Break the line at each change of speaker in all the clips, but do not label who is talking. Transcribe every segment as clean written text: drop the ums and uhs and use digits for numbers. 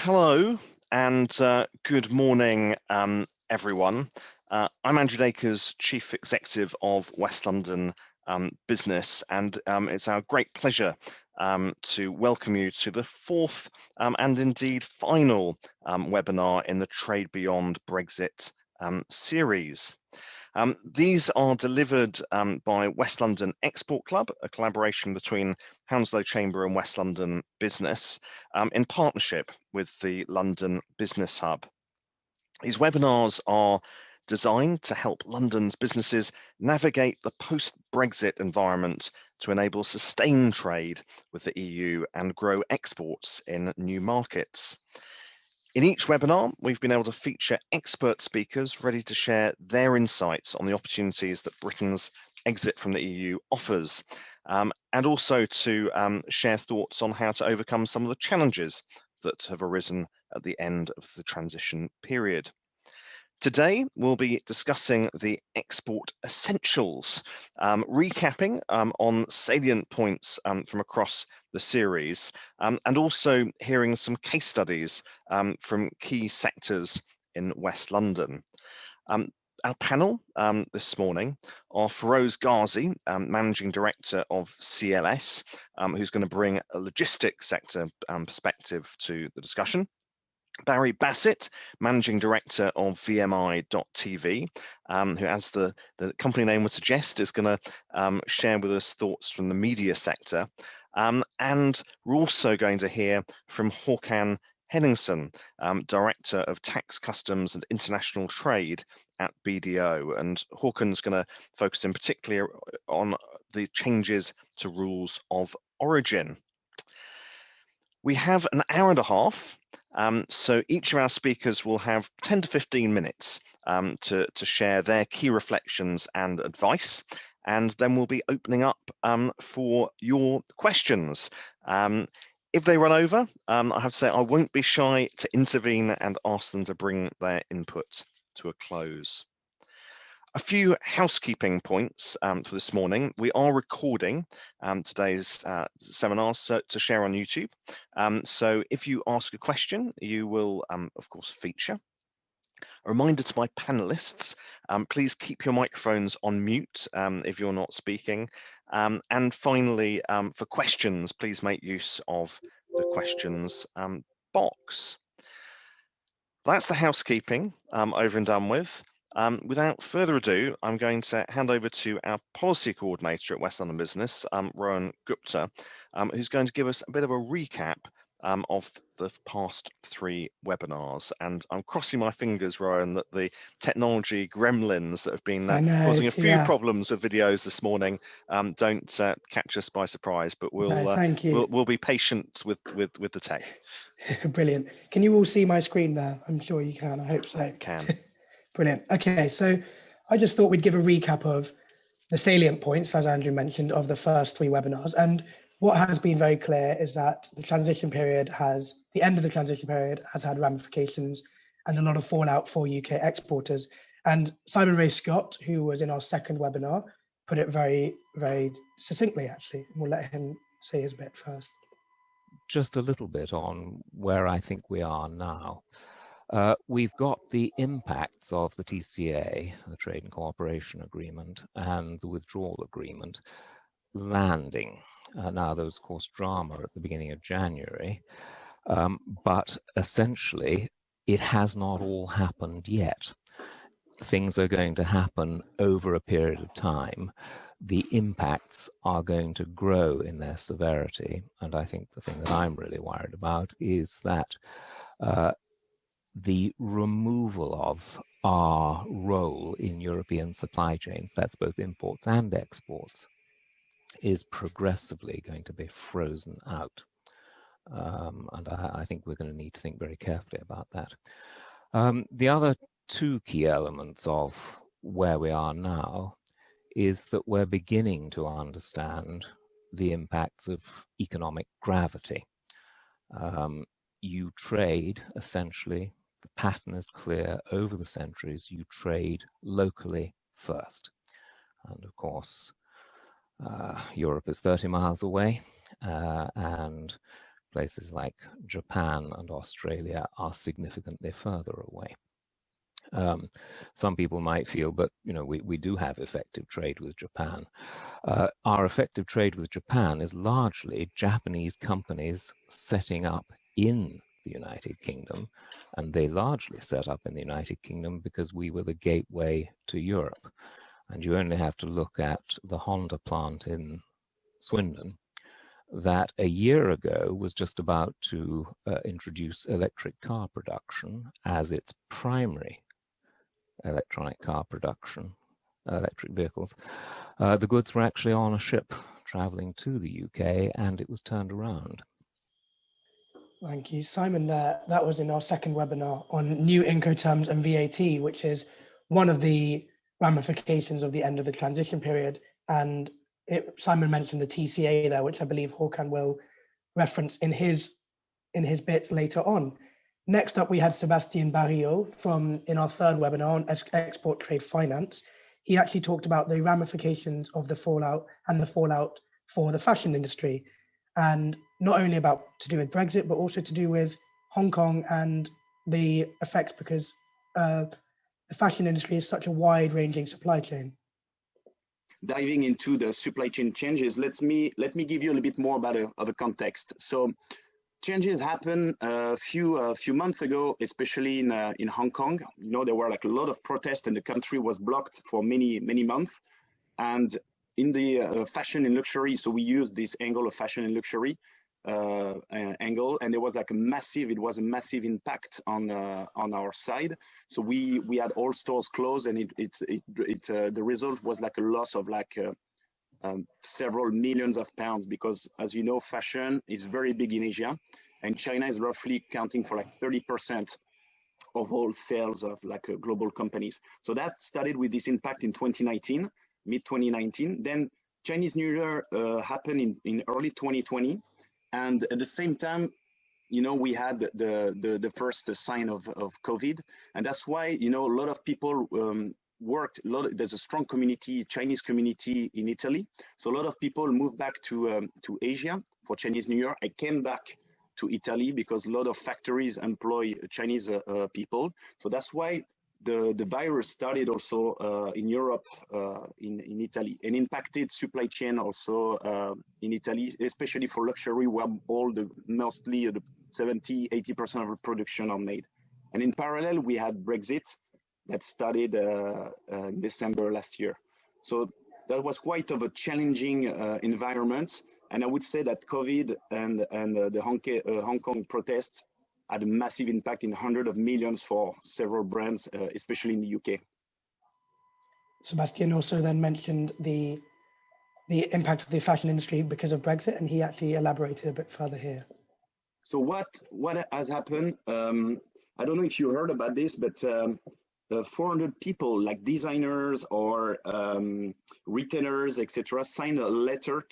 Hello and good morning, everyone. I'm Andrew Dacres, Chief Executive of West London Business, and it's our great pleasure to welcome you to the fourth and indeed final webinar in the Trade Beyond Brexit series. These are delivered by West London Export Club, a collaboration between Hounslow Chamber and West London Business, in partnership with the London Business Hub. These webinars are designed to help London's businesses navigate the post-Brexit environment to enable sustained trade with the EU and grow exports in new markets. In each webinar, we've been able to feature expert speakers ready to share their insights on the opportunities that Britain's exit from the EU offers, and also to share thoughts on how to overcome some of the challenges that have arisen at the end of the transition period. Today, we'll be discussing the export essentials, recapping on salient points from across the series, and also hearing some case studies from key sectors in West London. Our panel this morning are Ferose Gazi, Managing Director of CLS, who's going to bring a logistics sector perspective to the discussion. Barry Bassett, Managing Director of VMI.tv, who, as the company name would suggest, is going to share with us thoughts from the media sector. And we're also going to hear from Hakan, Henningsson, Director of Tax, Customs and International Trade at BDO. And Hakan's going to focus in particular on the changes to rules of origin. We have an hour and a half, so each of our speakers will have 10 to 15 minutes to share their key reflections and advice, and then we'll be opening up for your questions. If they run over, I have to say I won't be shy to intervene and ask them to bring their input to a close. A few housekeeping points for this morning. We are recording today's seminars to share on YouTube. So if you ask a question, you will, of course, feature. A reminder to my panelists, please keep your microphones on mute if you're not speaking. And finally, for questions, please make use of the questions box. That's the housekeeping over and done with. Without further ado, I'm going to hand over to our policy coordinator at West London Business, Rohan Gupta, who's going to give us a bit of a recap of the past three webinars. And I'm crossing my fingers, Rohan, that the technology gremlins that have been causing a few problems with videos this morning don't catch us by surprise, but we'll be patient with the tech.
Brilliant. Can you all see my screen there? I'm sure you can. I hope so.
Can.
Brilliant. Okay, so I just thought we'd give a recap of the salient points, as Andrew mentioned, of the first three webinars. And what has been very clear is that the end of the transition period has had ramifications and a lot of fallout for UK exporters. And Simon Ray Scott, who was in our second webinar, put it very, very succinctly, actually. We'll let him say his bit first.
Just a little bit on where I think we are now. We've got the impacts of the TCA, the Trade and Cooperation Agreement, and the Withdrawal Agreement landing. Now, there was, of course, drama at the beginning of January, but essentially it has not all happened yet. Things are going to happen over a period of time. The impacts are going to grow in their severity, and I think the thing that I'm really worried about is that the removal of our role in European supply chains, that's both imports and exports, is progressively going to be frozen out. And I think we're going to need to think very carefully about that. The other two key elements of where we are now is that we're beginning to understand the impacts of economic gravity. You trade, essentially, the pattern is clear over the centuries, you trade locally first. And of course, Europe is 30 miles away, and places like Japan and Australia are significantly further away. Some people might feel, but we do have effective trade with Japan. Our effective trade with Japan is largely Japanese companies setting up in the United Kingdom, and they largely set up in the United Kingdom because we were the gateway to Europe. And you only have to look at the Honda plant in Swindon that a year ago was just about to introduce electric car production as its primary electronic car production, electric vehicles. The goods were actually on a ship traveling to the UK, and it was turned around.
Thank you, Simon. That was in our second webinar on new Incoterms and VAT, which is one of the ramifications of the end of the transition period. And Simon mentioned the TCA there, which I believe Hakan will reference in his bits later on. Next up, we had Sebastian Barrio in our third webinar on export trade finance. He actually talked about the ramifications of the fallout for the fashion industry, and not only to do with Brexit, but also to do with Hong Kong and the effects, because the fashion industry is such a wide-ranging supply chain.
Diving into the supply chain changes, let me give you a little bit more about of a context. So changes happened a few months ago, especially in Hong Kong. There were like a lot of protests, and the country was blocked for many months. And in the fashion and luxury, so we used this angle of fashion and luxury angle, and there was like a massive impact on our side. So we had all stores closed, and the result was like a loss of like several millions of pounds, because as you know, fashion is very big in Asia, and China is roughly accounting for like 30% of all sales of like global companies. So that started with this impact in 2019, mid 2019. Then Chinese New Year happened in early 2020, and at the same time, we had the first sign of COVID, and that's why a lot of people worked. There's a strong community, Chinese community in Italy, so a lot of people moved back to Asia for Chinese New Year. I came back to Italy because a lot of factories employ Chinese people, so that's why the virus started also in Europe, in Italy, and impacted supply chain also in Italy, especially for luxury, where mostly the 70-80% of the production are made. And in parallel, we had Brexit that started in December last year. So that was quite of a challenging environment. And I would say that COVID and the Hong Kong protests had a massive impact in hundreds of millions for several brands, especially in the UK.
Sebastian also then mentioned the impact of the fashion industry because of Brexit, and he actually elaborated a bit further here.
So what has happened? I don't know if you heard about this, but 400 people, like designers or retailers, etc., signed a letter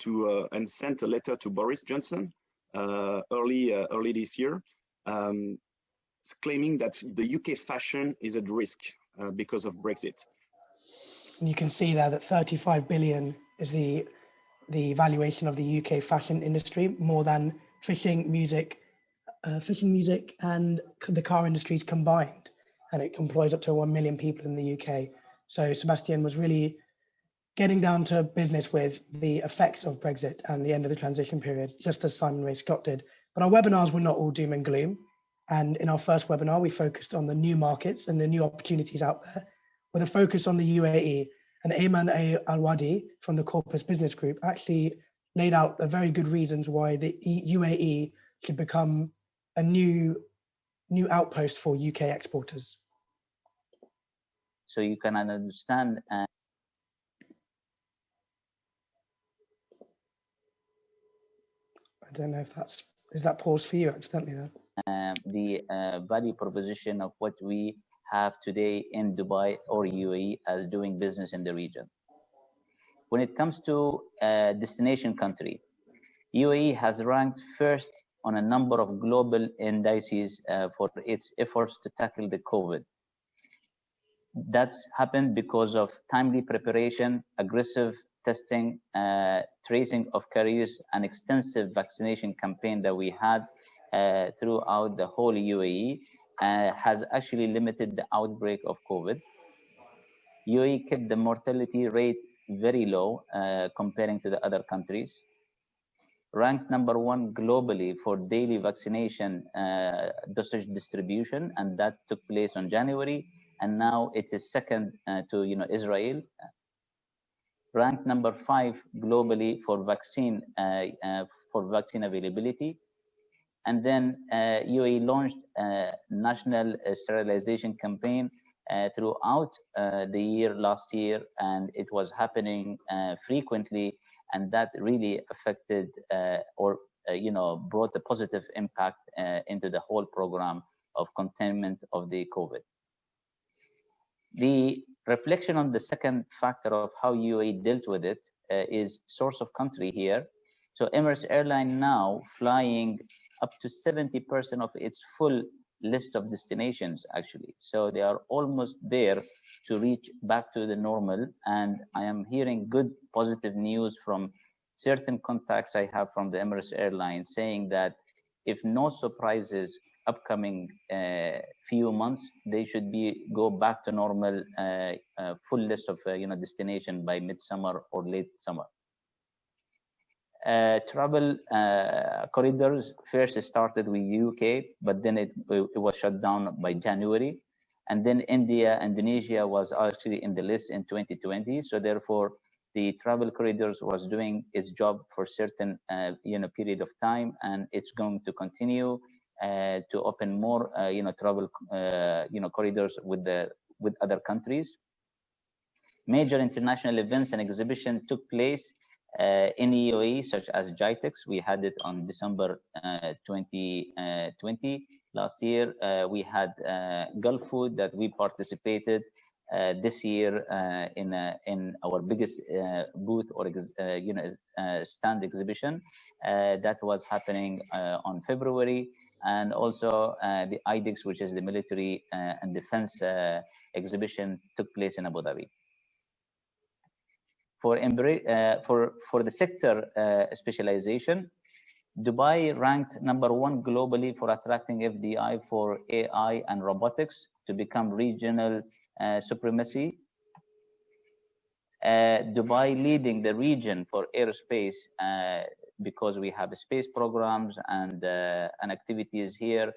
and sent a letter to Boris Johnson early this year, claiming that the UK fashion is at risk because of Brexit.
And you can see there that 35 billion is the valuation of the UK fashion industry, more than fishing, music, and the car industries combined, and it employs up to 1 million people in the UK. So Sebastian was really getting down to business with the effects of Brexit and the end of the transition period, just as Simon Ray Scott did. But our webinars were not all doom and gloom. And in our first webinar, we focused on the new markets and the new opportunities out there, with a focus on the UAE. And Ayman Al-Wadi from the Corpus Business Group actually laid out the very good reasons why the UAE should become a new outpost for UK exporters.
So you can understand.
I don't know if is that pause for you accidentally there?
The value proposition of what we have today in Dubai or UAE as doing business in the region. When it comes to a destination country, UAE has ranked first on a number of global indices for its efforts to tackle the COVID. That's happened because of timely preparation, aggressive testing, tracing of carriers, and extensive vaccination campaign that we had throughout the whole UAE has actually limited the outbreak of COVID. UAE kept the mortality rate very low comparing to the other countries. Ranked #1 globally for daily vaccination dosage distribution, and that took place on January, and now it is second to Israel. Ranked #5 globally for vaccine availability. And then UAE launched a national sterilization campaign throughout the year last year, and it was happening frequently, and that really affected brought a positive impact into the whole program of containment of the COVID. The reflection on the second factor of how UAE dealt with it is source of country here. So Emirates Airline now flying up to 70% of its full list of destinations, actually. So they are almost there to reach back to the normal. And I am hearing good positive news from certain contacts I have from the Emirates Airline saying that if no surprises upcoming few months, they should go back to normal full list of destination by midsummer or late summer. Travel corridors first started with UK, but then it was shut down by January, and then India, Indonesia was actually in the list in 2020. So therefore, the travel corridors was doing its job for certain period of time, and it's going to continue to open more travel corridors with other countries. Major international events and exhibitions took place in UAE, such as GITEX. We had it on December 2020 last year. We had Gulf Food that we participated this year in our biggest booth or stand exhibition that was happening on February, and also the IDEX, which is the military and defense exhibition, took place in Abu Dhabi. For the sector specialization, Dubai ranked #1 globally for attracting FDI for AI and robotics to become regional supremacy. Dubai leading the region for aerospace because we have space programs and activities here,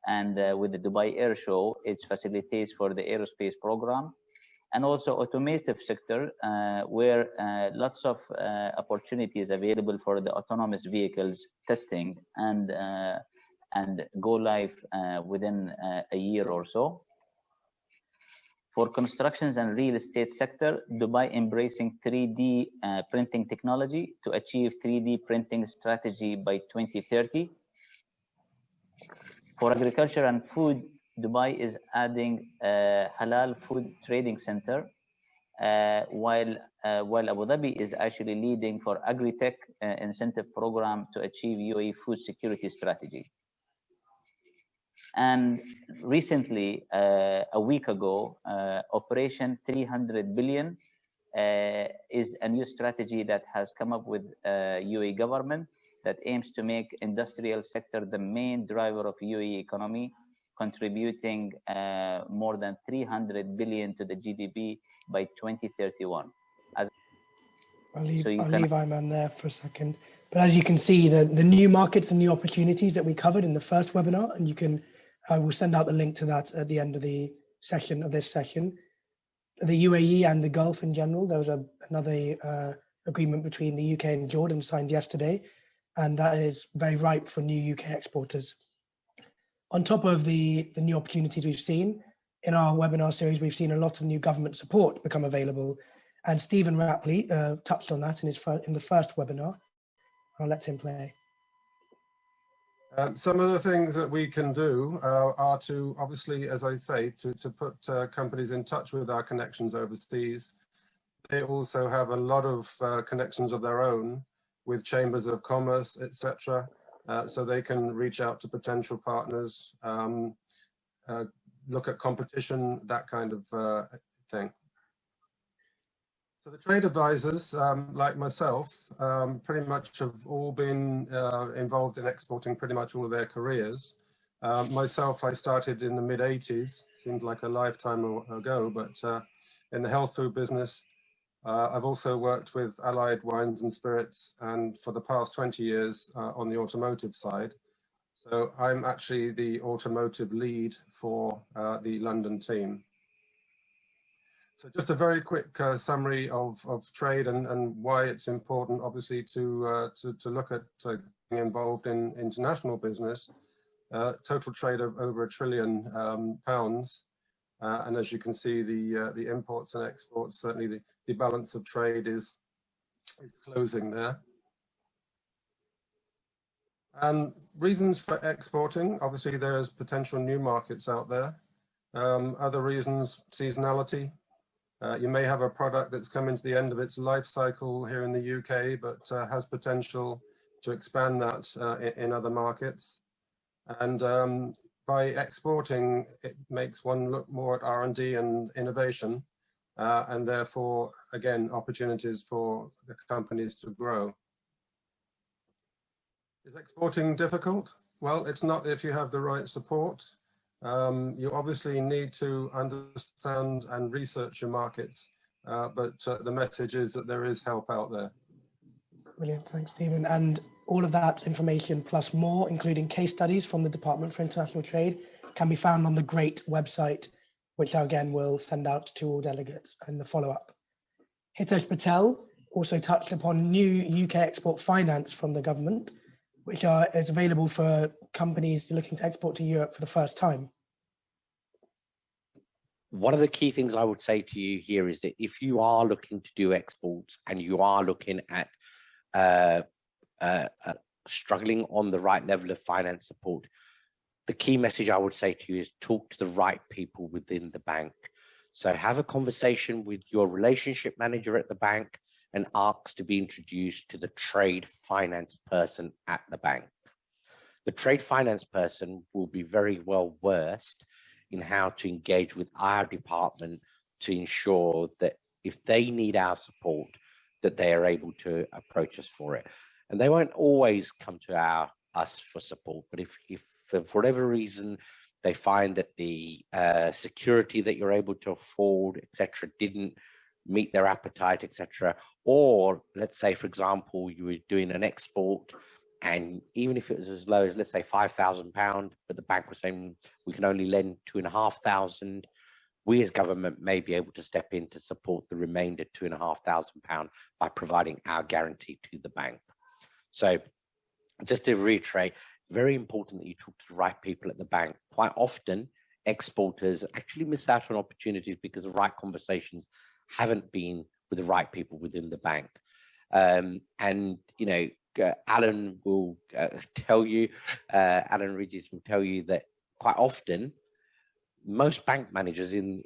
and with the Dubai Air Show, it facilitates for the aerospace program. And also automotive sector, where lots of opportunities available for the autonomous vehicles testing and go live within a year or so. For constructions and real estate sector, Dubai embracing 3D printing technology to achieve 3D printing strategy by 2030. For agriculture and food, Dubai is adding a halal food trading center, while Abu Dhabi is actually leading for agri-tech incentive program to achieve UAE food security strategy. And recently, a week ago, Operation 300 billion is a new strategy that has come up with UAE government that aims to make industrial sector the main driver of UAE economy, contributing more than 300 billion to the GDP by 2031.
I'll leave Ayman there for a second. But as you can see, the new markets and new opportunities that we covered in the first webinar, and you can, we'll send out the link to that at the end of the session, of this session. The UAE and the Gulf in general, there was another agreement between the UK and Jordan signed yesterday, and that is very ripe for new UK exporters. On top of the new opportunities we've seen, in our webinar series, we've seen a lot of new government support become available. And Stephen Rapley touched on that in the first webinar. I'll let him play.
Some of the things that we can do are to, obviously, as I say, to put companies in touch with our connections overseas. They also have a lot of connections of their own with chambers of commerce, etc. So they can reach out to potential partners, look at competition, that kind of thing. So the trade advisors, like myself, pretty much have all been involved in exporting pretty much all of their careers. Myself, I started in the mid-80s, seemed like a lifetime ago, but in the health food business. I've also worked with Allied Wines and Spirits, and for the past 20 years on the automotive side. So I'm actually the automotive lead for the London team. So just a very quick summary of trade and why it's important, obviously, to look at being involved in international business. Total trade of over £1 trillion, and as you can see, the imports and exports, certainly the balance of trade is closing there. And reasons for exporting, obviously there's potential new markets out there. Other reasons, seasonality. You may have a product that's coming to the end of its life cycle here in the UK, but has potential to expand that in other markets. And by exporting, it makes one look more at R&D and innovation, and therefore, again, opportunities for the companies to grow. Is exporting difficult? Well, it's not if you have the right support. You obviously need to understand and research your markets, but the message is that there is help out there.
Brilliant, thanks, Stephen. And all of that information plus more, including case studies from the Department for International Trade, can be found on the GREAT website, which I again will send out to all delegates in the follow-up. Hitesh Patel also touched upon new UK export finance from the government, which is available for companies looking to export to Europe for the first time.
One of the key things I would say to you here is that if you are looking to do exports and you are looking at struggling on the right level of finance support, the key message I would say to you is talk to the right people within the bank. So have a conversation with your relationship manager at the bank and ask to be introduced to the trade finance person at the bank. The trade finance person will be very well versed in how to engage with our department to ensure that if they need our support, that they are able to approach us for it. And they won't always come to us for support, but if for whatever reason they find that the security that you're able to afford, etc., didn't meet their appetite, etc., or let's say, for example, you were doing an export, and even if it was as low as, let's say, £5,000, but the bank was saying we can only lend £2,500, we as government may be able to step in to support the remainder £2,500 by providing our guarantee to the bank. So just to reiterate, very important that you talk to the right people at the bank. Quite often, exporters actually miss out on opportunities because the right conversations haven't been with the right people within the bank. And, you know, Alan will tell you, Alan Ridges will tell you that quite often, most bank managers in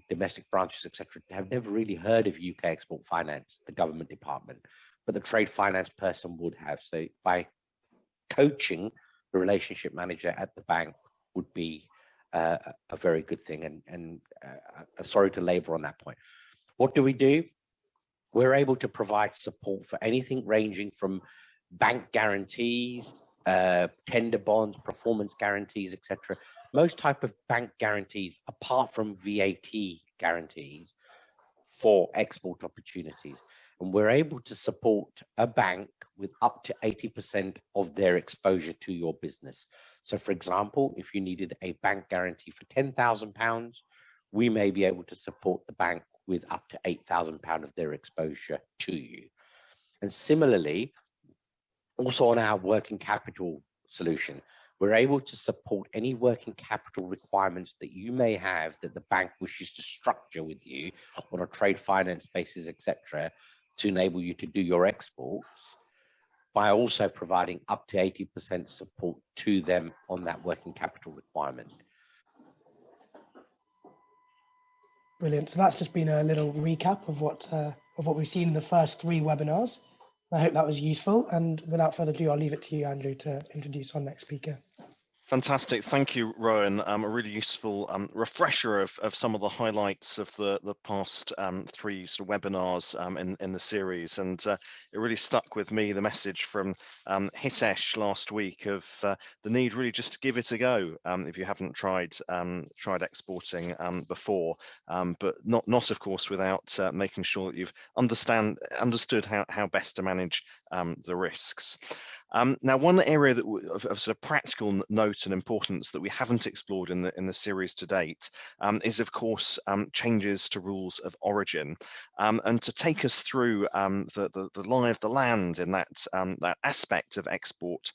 domestic branches, etc., have never really heard of UK Export Finance, the government department, but the trade finance person would have. So by coaching the relationship manager at the bank would be a very good thing. And sorry to labor on that point. What do? We're able to provide support for anything ranging from bank guarantees, tender bonds, performance guarantees, etc. Most type of bank guarantees, apart from VAT guarantees, for export opportunities. And we're able to support a bank with up to 80% of their exposure to your business. So for example, if you needed a bank guarantee for £10,000, we may be able to support the bank with up to £8,000 of their exposure to you. And similarly, also on our working capital solution, we're able to support any working capital requirements that you may have that the bank wishes to structure with you on a trade finance basis, etc., to enable you to do your exports, by also providing up to 80% support to them on that working capital requirement.
Brilliant. So that's just been a little recap of what we've seen in the first 3 webinars. I hope that was useful. And without further ado, I'll leave it to you, Andrew, to introduce our next speaker.
Fantastic. Thank you, Rowan. A really useful refresher of some of the highlights of the past three sort of webinars in the series. And it really stuck with me, the message from Hitesh last week of the need really just to give it a go if you haven't tried exporting before, but not of course without making sure that you've understood how best to manage the risks. Now, one area that of sort of practical note and importance that we haven't explored in the series to date is, of course, changes to rules of origin. And to take us through the lie of the land in that aspect of export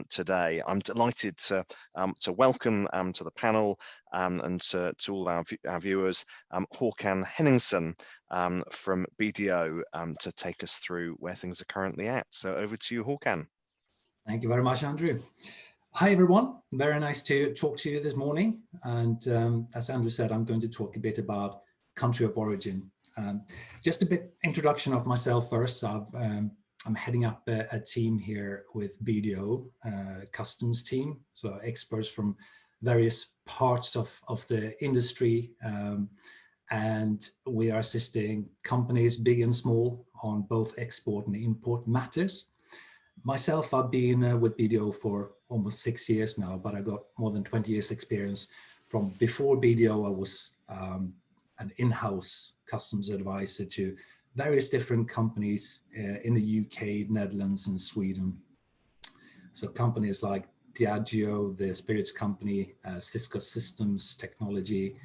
today, I'm delighted to welcome to the panel and to all our viewers, Hakan Henningsson from BDO to take us through where things are currently at. So over to you, Hakan.
Thank you very much, Andrew. Hi, everyone. Very nice to talk to you this morning. And as Andrew said, I'm going to talk a bit about country of origin. Just a bit introduction of myself first. I'm heading up a team here with BDO, customs team, so experts from various parts of the industry. And we are assisting companies, big and small, on both export and import matters. Myself, I've been with BDO for almost 6 years now, but I got more than 20 years experience. From before BDO, I was an in-house customs advisor to various different companies in the UK, Netherlands and Sweden. So companies like Diageo, the spirits company, Cisco Systems Technology,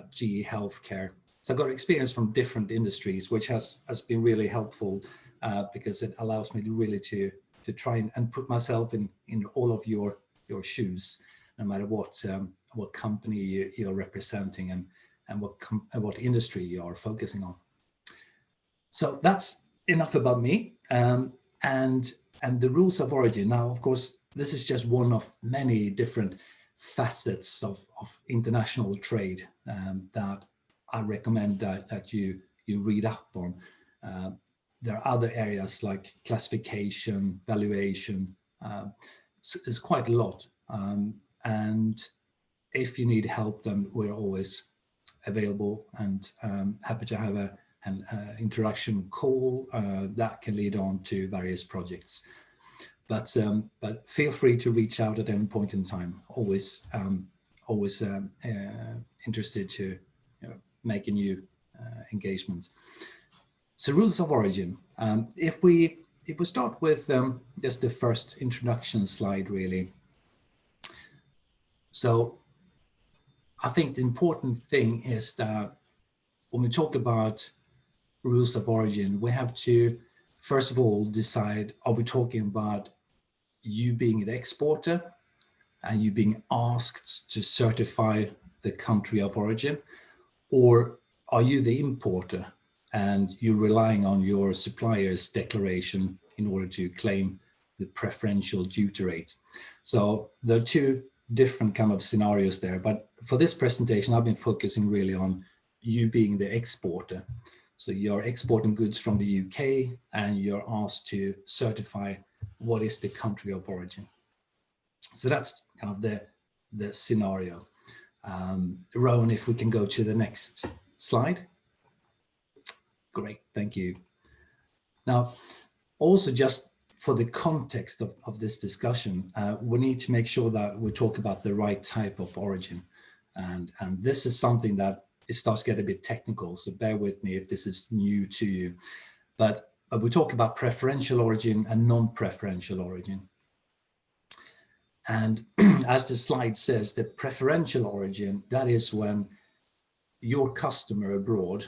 GE Healthcare. So I got experience from different industries, which has been really helpful because it allows me to really to try and put myself in all of your shoes, no matter what company you're representing and what industry you are focusing on. So that's enough about me and the rules of origin. Now, of course, this is just one of many different facets of international trade that I recommend that you read up on. There are other areas like classification, valuation. It's quite a lot. And if you need help, then we're always available and happy to have an introduction call that can lead on to various projects. But feel free to reach out at any point in time. Always interested to make a new engagement. So rules of origin. If we start with just the first introduction slide, really. So I think the important thing is that when we talk about rules of origin, we have to first of all decide: are we talking about you being an exporter and you being asked to certify the country of origin, or are you the importer and you're relying on your supplier's declaration in order to claim the preferential duty rate? So there are two different kind of scenarios there, but for this presentation, I've been focusing really on you being the exporter. So you're exporting goods from the UK and you're asked to certify what is the country of origin. So that's kind of the scenario. Rowan, if we can go to the next slide. Great, thank you. Now, also just for the context of this discussion, we need to make sure that we talk about the right type of origin. And this is something that it starts to get a bit technical, so bear with me if this is new to you. But we talk about preferential origin and non-preferential origin. And as the slide says, the preferential origin, that is when your customer abroad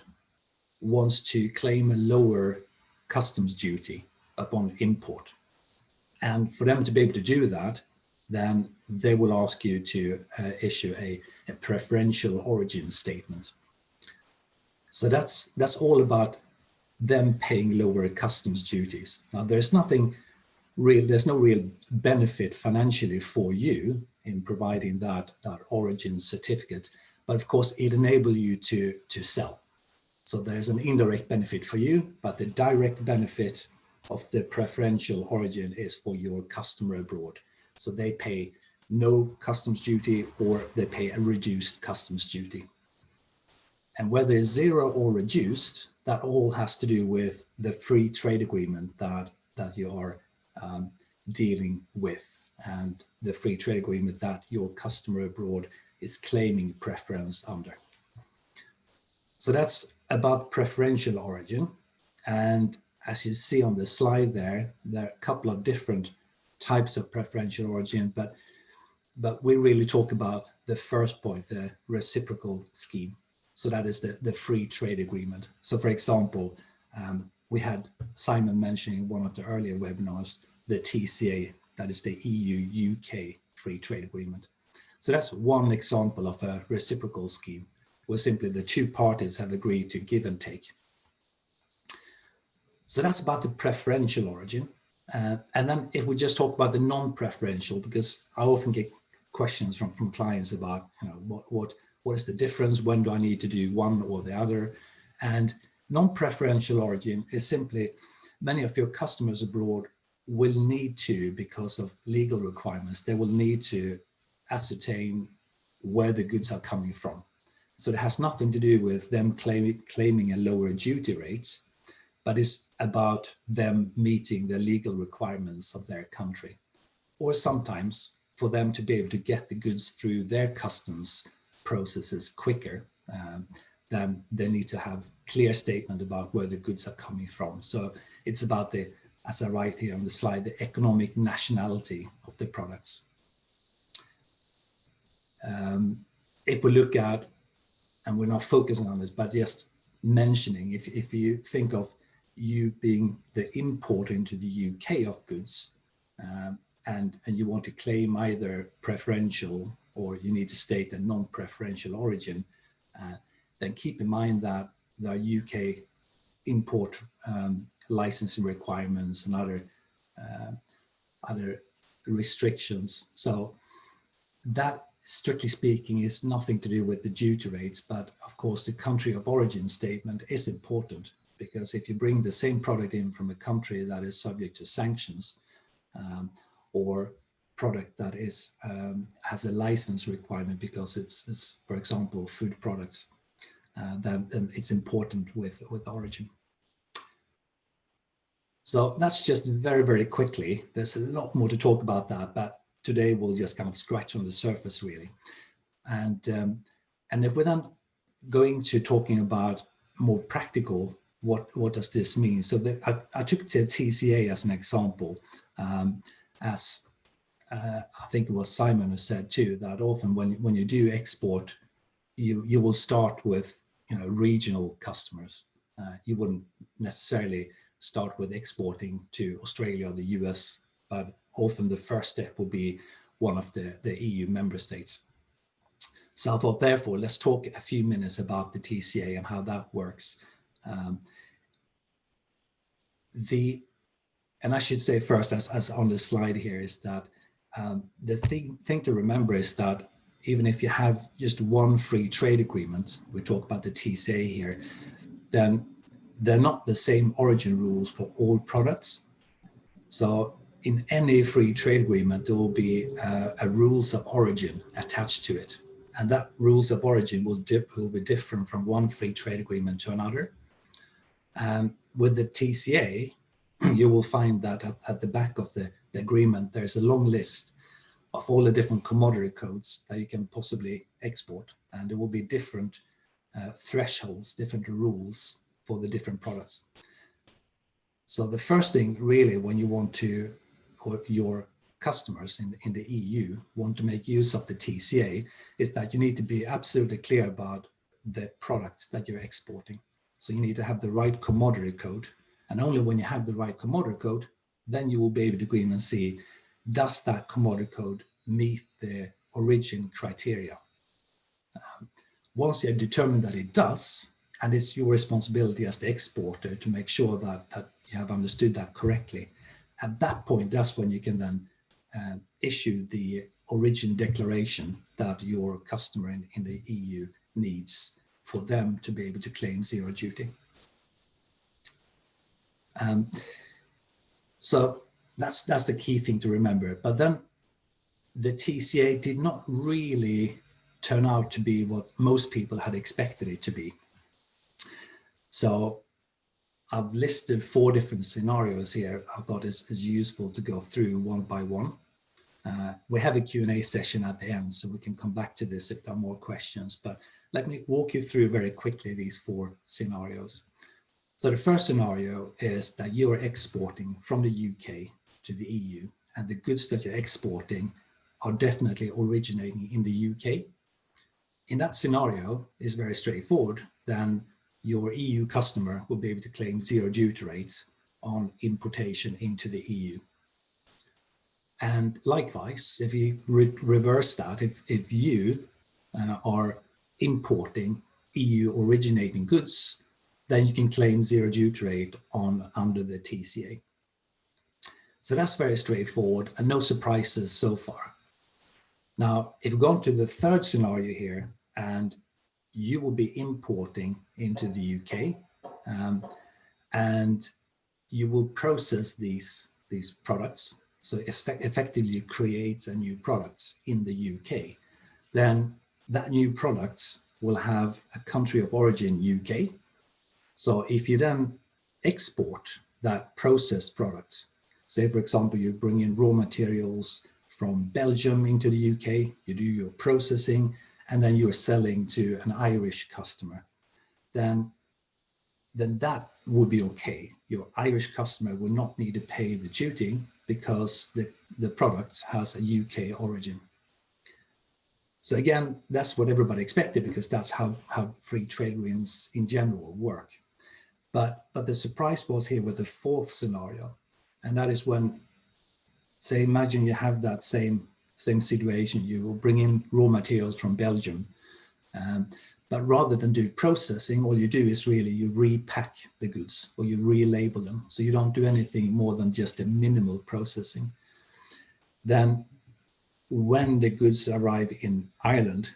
wants to claim a lower customs duty upon import. And for them to be able to do that, then they will ask you to issue a preferential origin statement. So that's all about them paying lower customs duties. Now, there's no real benefit financially for you in providing that origin certificate, but of course it enables you to sell. So there's an indirect benefit for you, but the direct benefit of the preferential origin is for your customer abroad. So they pay no customs duty or they pay a reduced customs duty. And whether it's zero or reduced, that all has to do with the free trade agreement that you are dealing with, and the free trade agreement that your customer abroad is claiming preference under. So that's about preferential origin. And as you see on the slide there are a couple of different types of preferential origin, but we really talk about the first point, the reciprocal scheme. So that is the free trade agreement. So for example, we had Simon mentioning one of the earlier webinars, the TCA, that is the EU-UK free trade agreement. So that's one example of a reciprocal scheme, where simply the two parties have agreed to give and take. So that's about the preferential origin. And then if we just talk about the non-preferential, because I often get questions from clients about, what is the difference? When do I need to do one or the other? And non-preferential origin is simply many of your customers abroad will need to, because of legal requirements, they will need to ascertain where the goods are coming from. So it has nothing to do with them claiming a lower duty rates, but it's about them meeting the legal requirements of their country. Or sometimes for them to be able to get the goods through their customs processes quicker, then they need to have clear statement about where the goods are coming from. So it's about the, as I write here on the slide, the economic nationality of the products. If we look at, and we're not focusing on this, but just mentioning, if you think of you being the importer into the UK of goods, and you want to claim either preferential or you need to state a non-preferential origin, then keep in mind that there are UK import licensing requirements and other restrictions. So that, strictly speaking, is nothing to do with the duty rates, but of course the country of origin statement is important, because if you bring the same product in from a country that is subject to sanctions, or product that is has a license requirement because it's for example food products, then it's important with origin. So that's just very, very quickly. There's a lot more to talk about that, but today we'll just kind of scratch on the surface really. And if we're then going to talking about more practical, what does this mean? So I took the TCA as an example, as I think it was Simon who said too, that often when you do export, you will start with regional customers. You wouldn't necessarily start with exporting to Australia or the US, but often the first step will be one of the EU member states. So I thought, therefore, let's talk a few minutes about the TCA and how that works. And I should say first, as on the slide here, is that the thing to remember is that even if you have just one free trade agreement, we talk about the TCA here, then they're not the same origin rules for all products. So in any free trade agreement, there will be a rules of origin attached to it. And that rules of origin will be different from one free trade agreement to another. With the TCA, you will find that at the back of the agreement, there's a long list of all the different commodity codes that you can possibly export. And there will be different thresholds, different rules for the different products. So the first thing really, when you want to, or your customers in the EU want to make use of the TCA, is that you need to be absolutely clear about the products that you're exporting. So you need to have the right commodity code. And only when you have the right commodity code, then you will be able to go in and see, does that commodity code meet the origin criteria? Once you have determined that it does, and it's your responsibility as the exporter to make sure that you have understood that correctly, at that point, that's when you can then issue the origin declaration that your customer in the EU needs for them to be able to claim zero duty. So that's the key thing to remember. But then the TCA did not really turn out to be what most people had expected it to be. So I've listed 4 different scenarios here. I thought is useful to go through one by one. We have a Q&A session at the end, so we can come back to this if there are more questions, but let me walk you through very quickly these 4 scenarios. So the first scenario is that you are exporting from the UK to the EU, and the goods that you're exporting are definitely originating in the UK. In that scenario, it's very straightforward. Then your EU customer will be able to claim 0 duty rates on importation into the EU. And likewise, if you reverse that, if you are importing EU originating goods, then you can claim 0 duty rate under the TCA. So that's very straightforward and no surprises so far. Now, if we go on to the third scenario here, and you will be importing into the UK, and you will process these products. So effectively create a new product in the UK. Then that new product will have a country of origin UK. So if you then export that processed product, say for example, you bring in raw materials from Belgium into the UK, you do your processing, and then you're selling to an Irish customer, then that would be okay. Your Irish customer will not need to pay the duty because the product has a UK origin. So again, that's what everybody expected, because that's how free trade agreements in general work. But the surprise was here with the fourth scenario, and that is when, say, imagine you have that same situation. You will bring in raw materials from Belgium, but rather than do processing, all you do is really you repack the goods or you relabel them. So you don't do anything more than just a minimal processing. Then when the goods arrive in Ireland,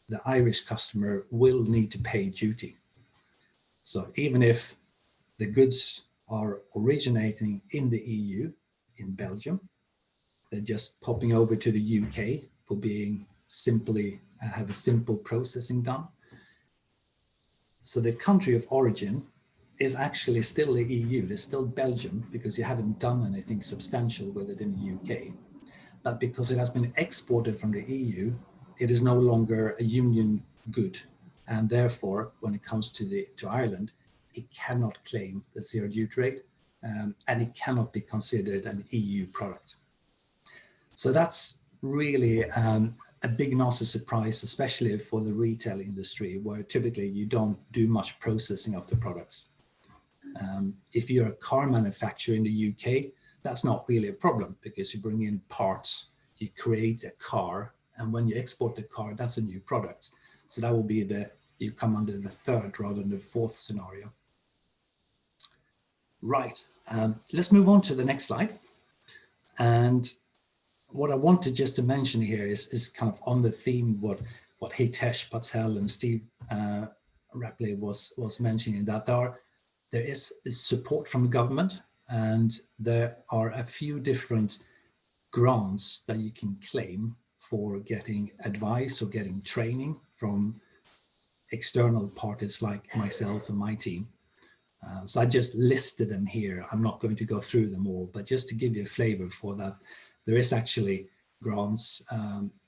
the Irish customer will need to pay duty. So even if the goods are originating in the EU, in Belgium, they're just popping over to the UK for being simply have a simple processing done. So the country of origin is actually still the EU, it's still Belgium, because you haven't done anything substantial with it in the UK. But because it has been exported from the EU, it is no longer a union good. And therefore, when it comes to Ireland, it cannot claim the 0 duty rate, and it cannot be considered an EU product. So that's really a big nasty surprise, especially for the retail industry, where typically you don't do much processing of the products. If you're a car manufacturer in the UK, that's not really a problem, because you bring in parts, you create a car, and when you export the car, that's a new product. So that will be you come under the third rather than the fourth scenario. Right, let's move on to the next slide. And what I wanted just to mention here is kind of on the theme what Hitesh Patel and Steve Rapley was mentioning, that there is support from the government, and there are a few different grants that you can claim for getting advice or getting training from external parties like myself and my team. So I just listed them here. I'm not going to go through them all, but just to give you a flavor for that, there is actually grants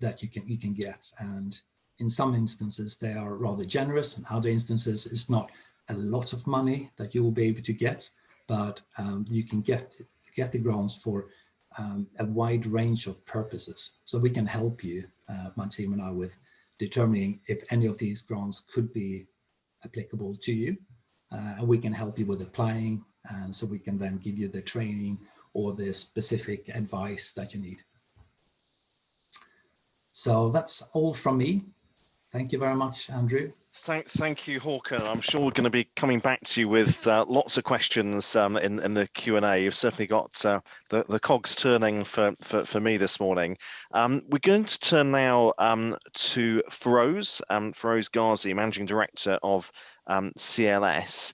that you can get, and in some instances they are rather generous, and other instances it's not a lot of money that you will be able to get, but you can get the grants for a wide range of purposes. So we can help you, my team and I, with determining if any of these grants could be applicable to you, and we can help you with applying, and so we can then give you the training or the specific advice that you need. So that's all from me. Thank you very much, Andrew.
Thank you, Hakan. I'm sure we're going to be coming back to you with lots of questions in the Q&A. You've certainly got the cogs turning for me this morning. We're going to turn now to Ferose, Ferose Gazi, Managing Director of CLS,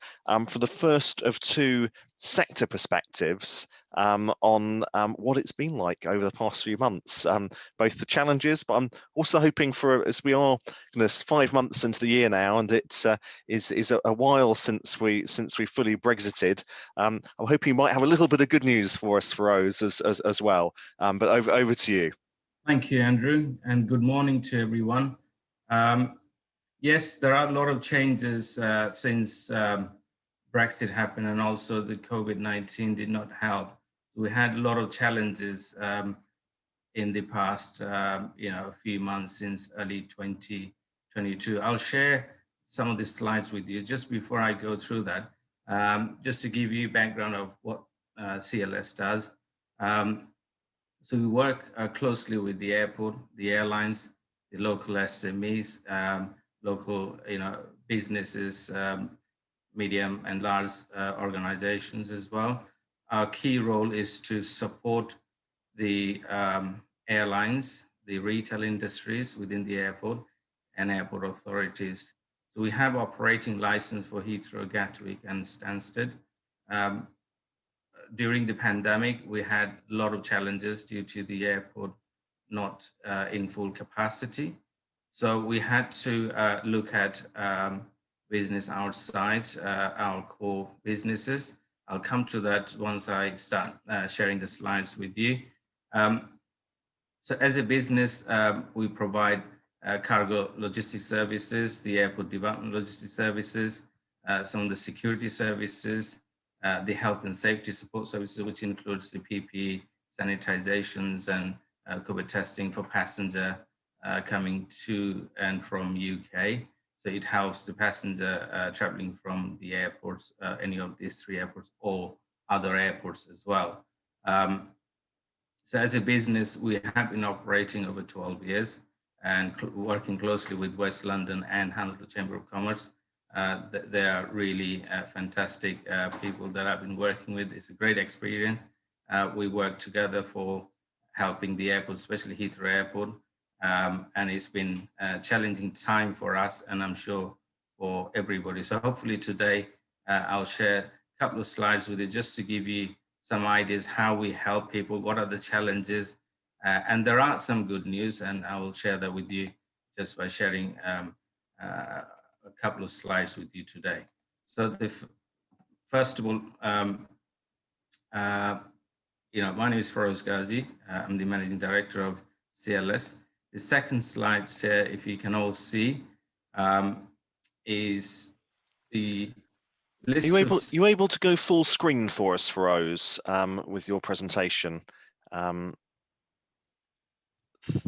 for the first of 2 sector perspectives on what it's been like over the past few months, both the challenges, but I'm also hoping for, as we are 5 months into the year now, and it is a while since we fully Brexited. I'm hoping you might have a little bit of good news for us, Ferose, as well. But over to you.
Thank you, Andrew, and good morning to everyone. Yes, there are a lot of changes since Brexit happened, and also the COVID-19 did not help. We had a lot of challenges in the past, few months since early 2022. I'll share some of the slides with you. Just before I go through that, just to give you background of what CLS does. So we work closely with the airport, the airlines, the local SMEs, local businesses, medium and large organizations as well. Our key role is to support the airlines, the retail industries within the airport, and airport authorities. So we have operating license for Heathrow, Gatwick, and Stansted. During the pandemic, we had a lot of challenges due to the airport not in full capacity. So we had to look at business outside our core businesses. I'll come to that once I start sharing the slides with you. So as a business, we provide cargo logistics services, the airport development logistics services, some of the security services, the health and safety support services, which includes the PPE, sanitizations, and COVID testing for passenger coming to and from UK. So it helps the passenger traveling from the airports, any of these 3 airports, or other airports as well. So as a business, we have been operating over 12 years and working closely with West London and Hounslow Chamber of Commerce. They are really fantastic people that I've been working with. It's a great experience. We work together for helping the airport, especially Heathrow Airport. And it's been a challenging time for us, and I'm sure for everybody. So hopefully today I'll share a couple of slides with you just to give you some ideas how we help people, what are the challenges, and there are some good news, and I will share that with you just by sharing a couple of slides with you today. So first of all, my name is Ferose Gazi. I'm the Managing Director of CLS. The second slide here, if you can all see, is the list.
Are you able to go full screen for us, Ferose, with your presentation?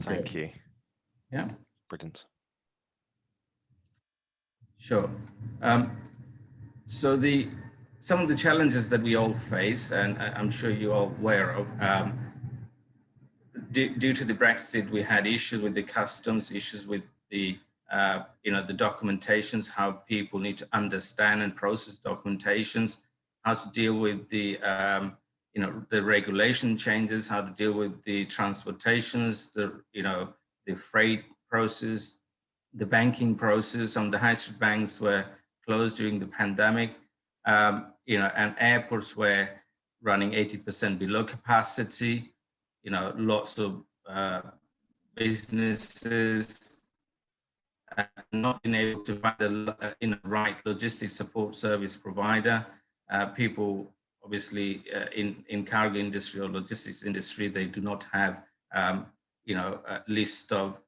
Thank you.
Yeah.
Brilliant.
Sure. So some of the challenges that we all face, and I'm sure you're all aware of, due to the Brexit, we had issues with the customs, issues with the the documentations, how people need to understand and process documentations, how to deal with the the regulation changes, how to deal with the transportations, the freight process, the banking process. Some of the high street banks were closed during the pandemic, and airports were running 80% below capacity. Lots of businesses not being able to find the right logistics support service provider. People obviously in cargo industry or logistics industry, they do not have a list of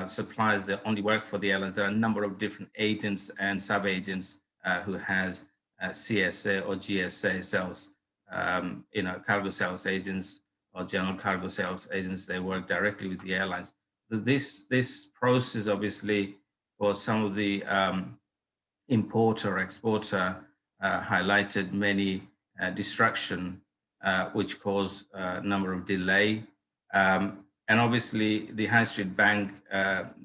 suppliers that only work for the airlines. There are a number of different agents and sub-agents who has CSA or GSA sales, cargo sales agents or general cargo sales agents. They work directly with the airlines. This process obviously for some of the importer, exporter highlighted many disruption, which caused a number of delay. And obviously the high street bank,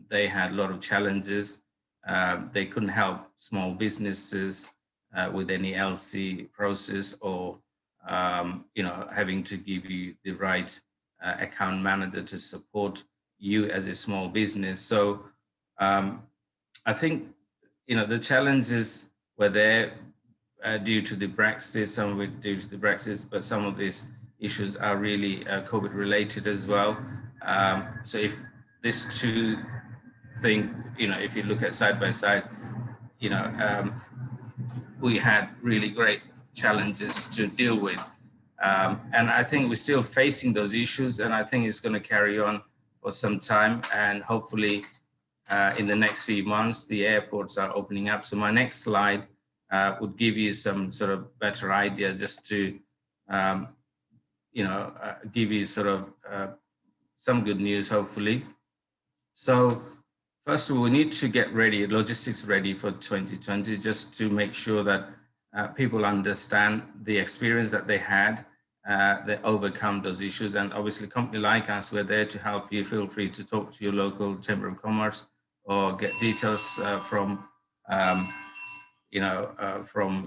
they had a lot of challenges. They couldn't help small businesses with any LC process or having to give you the right account manager to support you as a small business. So I think the challenges were there due to the Brexit, some of it due to the Brexit, but some of this issues are really COVID related as well. So if these two things, if you look at side by side, we had really great challenges to deal with. And I think we're still facing those issues, and I think it's going to carry on for some time, and hopefully in the next few months, the airports are opening up. So my next slide would give you some sort of better idea, just to, give you sort of some good news, hopefully. So first of all, we need to get ready, logistics ready for 2020, just to make sure that people understand the experience that they had, they overcome those issues. And obviously, a company like us, we're there to help you. Feel free to talk to your local Chamber of Commerce or get details from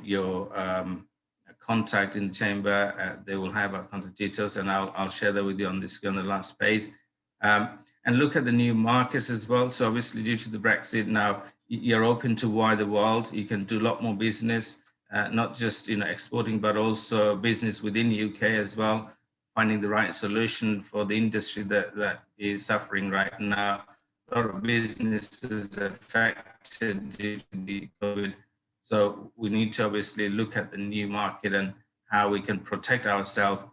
your contact in the chamber. They will have our contact details, and I'll share that with you on the last page. And look at the new markets as well. So obviously, due to the Brexit, now you're open to wider world. You can do a lot more business, not just exporting, but also business within the UK as well. Finding the right solution for the industry that is suffering right now. A lot of businesses affected due to the COVID. So we need to obviously look at the new market and how we can protect ourselves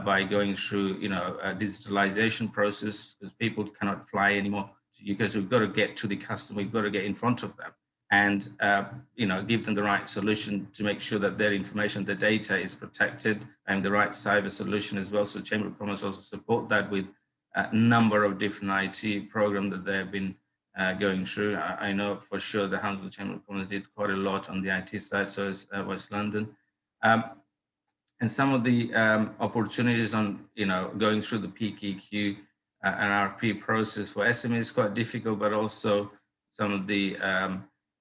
by going through, a digitalization process, because people cannot fly anymore to UK. So we've got to get to the customer. We've got to get in front of them and, give them the right solution to make sure that their information, their data is protected, and the right cyber solution as well. So Chamber of Commerce also support that with a number of different IT programs that they've been going through. I know for sure the Hounslow Chamber of Commerce did quite a lot on the IT side, so is West London. And some of the opportunities on, going through the PQQ and RFP process for SMEs is quite difficult, but also some of the,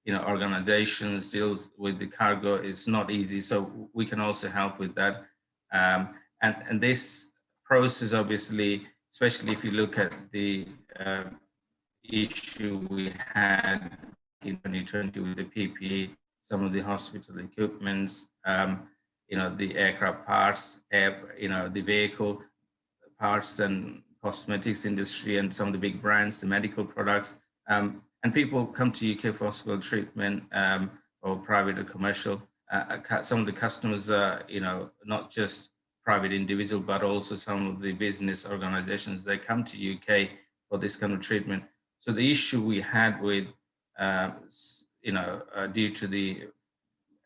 organizations deals with the cargo is not easy. So we can also help with that. And this process, obviously, especially if you look at the issue we had in 2020 with the PPE, some of the hospital equipments, the aircraft parts, the vehicle parts and cosmetics industry, and some of the big brands, the medical products. And people come to UK for hospital treatment or private or commercial. Some of the customers are, not just private individual, but also some of the business organizations, they come to UK for this kind of treatment. So the issue we had with, due to the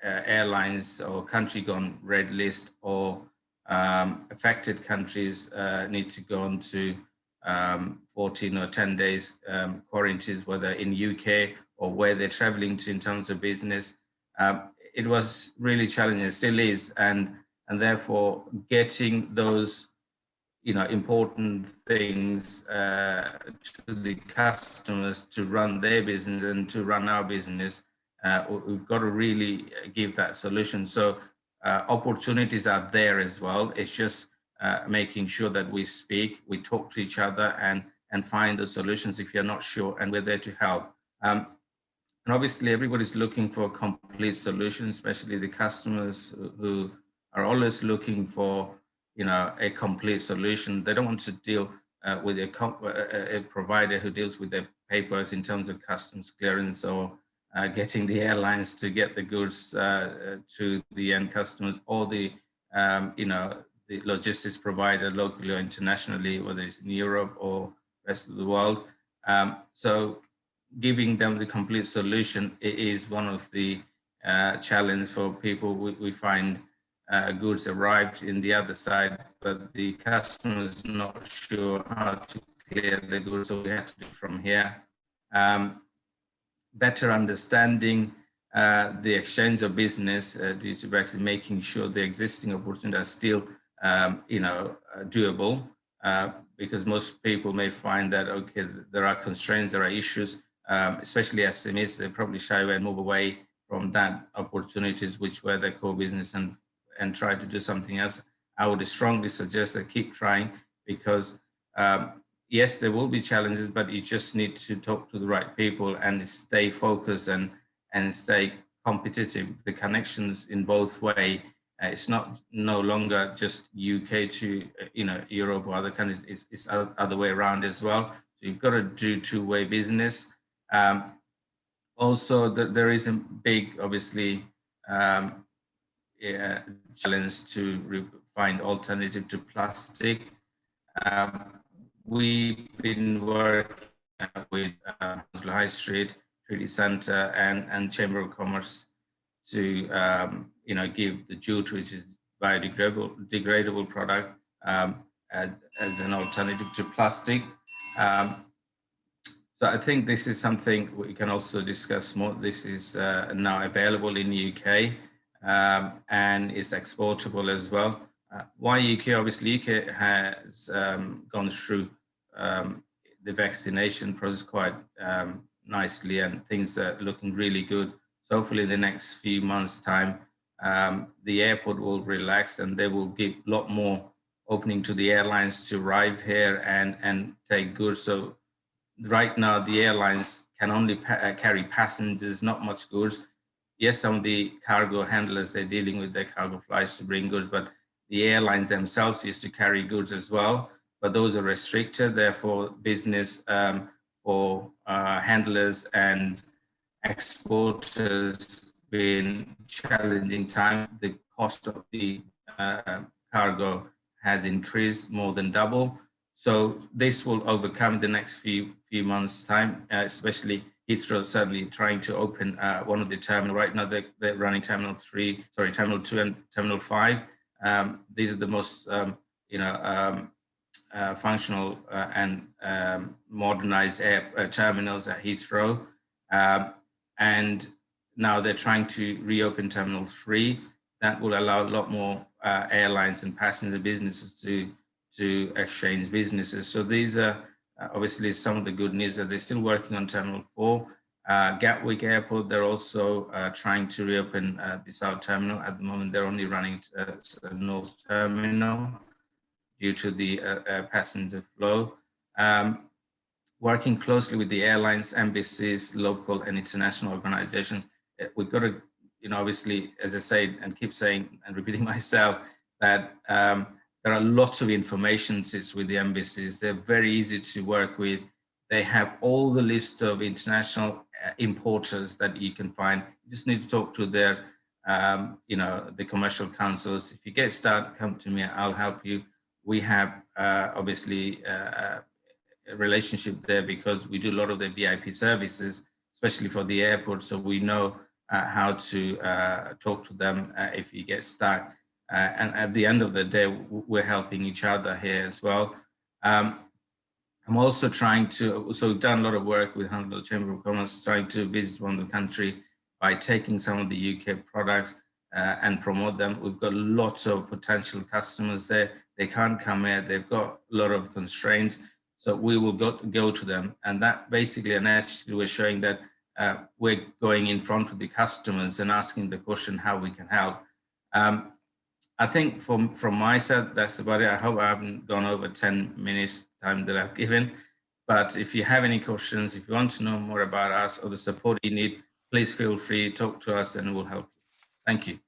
airlines or country gone red list, or affected countries need to go on to 14 or 10 days quarantines, whether in UK or where they're traveling to in terms of business. It was really challenging, it still is, and therefore getting those important things to the customers to run their business and to run our business, we've got to really give that solution. So opportunities are there as well. It's just making sure that we speak, we talk to each other and find the solutions if you're not sure, and we're there to help. And obviously everybody's looking for a complete solution, especially the customers who are always looking for a complete solution. They don't want to deal with a provider who deals with their papers in terms of customs clearance or getting the airlines to get the goods to the end customers, or the the logistics provider locally or internationally, whether it's in Europe or rest of the world. So giving them the complete solution is one of the challenges for people. We find goods arrived in the other side, but the customer is not sure how to clear the goods, so we have to do it from here. Better understanding the exchange of business due to Brexit, making sure the existing opportunities are still doable, because most people may find that, okay, there are constraints, there are issues, especially SMEs, they probably shy away and move away from that opportunities, which were their core business, and try to do something else. I would strongly suggest that keep trying, because yes, there will be challenges, but you just need to talk to the right people and stay focused and stay competitive. The connections in both ways It's no longer just UK to Europe or other countries. It's other way around as well. So you've got to do two-way business. Also, there is a big, obviously, challenge to find alternative to plastic. We've been working with High Street, Treaty Centre, and Chamber of Commerce to give the jute, which is biodegradable product, as an alternative to plastic. So I think this is something we can also discuss more. This is now available in the UK and is exportable as well. Why UK? Obviously, UK has gone through the vaccination process quite nicely, and things are looking really good. So hopefully in the next few months' time, the airport will relax and they will give a lot more opening to the airlines to arrive here and take goods. So right now, the airlines can only carry passengers, not much goods. Yes, some of the cargo handlers, they're dealing with their cargo flights to bring goods, but the airlines themselves used to carry goods as well, but those are restricted. Therefore, business for handlers and exporters been challenging time. The cost of the cargo has increased more than double. So this will overcome in the next few months' time, especially Heathrow certainly trying to open one of the terminals. Right now they're running Terminal 2 and Terminal 5. These are the most functional and modernized terminals at Heathrow. And now they're trying to reopen Terminal 3. That will allow a lot more airlines and passenger businesses to exchange businesses. So these are obviously some of the good news that they're still working on Terminal 4. Gatwick Airport, they're also trying to reopen the South Terminal. At the moment, they're only running the North Terminal due to the passenger flow. Working closely with the airlines, embassies, local and international organizations, we've got to, obviously, as I say and keep saying and repeating myself, that there are lots of information sits with the embassies. They're very easy to work with. They have all the list of international importers that you can find. You just need to talk to their, the commercial councils. If you get started, come to me, I'll help you. We have obviously a relationship there because we do a lot of the VIP services, especially for the airport. So we know how to talk to them if you get stuck. And at the end of the day, we're helping each other here as well. I'm also trying to, so we've done a lot of work with Honolulu Chamber of Commerce, trying to visit one of the country by taking some of the UK products and promote them. We've got lots of potential customers there. They can't come here. They've got a lot of constraints. So we will go to them. And that basically, and actually we're showing that we're going in front of the customers and asking the question how we can help. I think from my side, that's about it. I hope I haven't gone over 10 minutes time that I've given. But if you have any questions, if you want to know more about us or the support you need, please feel free to talk to us and we'll help you. Thank you.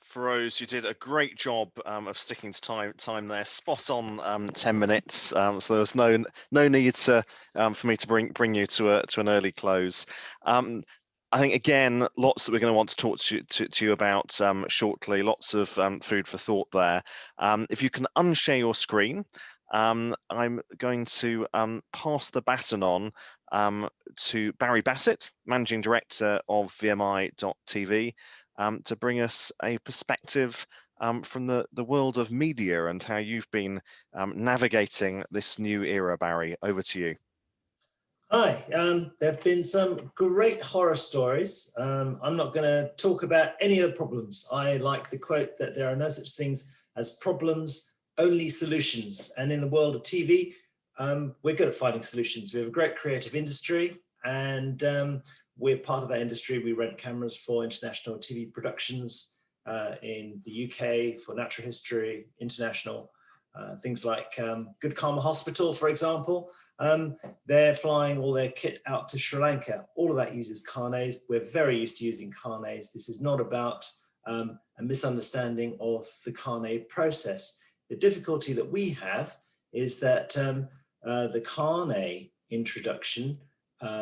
Ferose, you did a great job of sticking to time there. Spot on 10 minutes. So there was no need to for me to bring you to an early close. I think, again, lots that we're going to want to talk to you about shortly, lots of food for thought there. If you can unshare your screen, I'm going to pass the baton on to Barry Bassett, Managing Director of VMI.TV, to bring us a perspective from the world of media and how you've been navigating this new era. Barry, over to you.
Hi, there have been some great horror stories. I'm not going to talk about any of the problems. I like the quote that there are no such things as problems, only solutions. And in the world of TV, we're good at finding solutions. We have a great creative industry and we're part of that industry. We rent cameras for international TV productions in the UK, for natural history, international. Things like Good Karma Hospital, for example, they're flying all their kit out to Sri Lanka. All of that uses carnets. We're very used to using carnets. This is not about a misunderstanding of the Carnet process. The difficulty that we have is that the Carnet introduction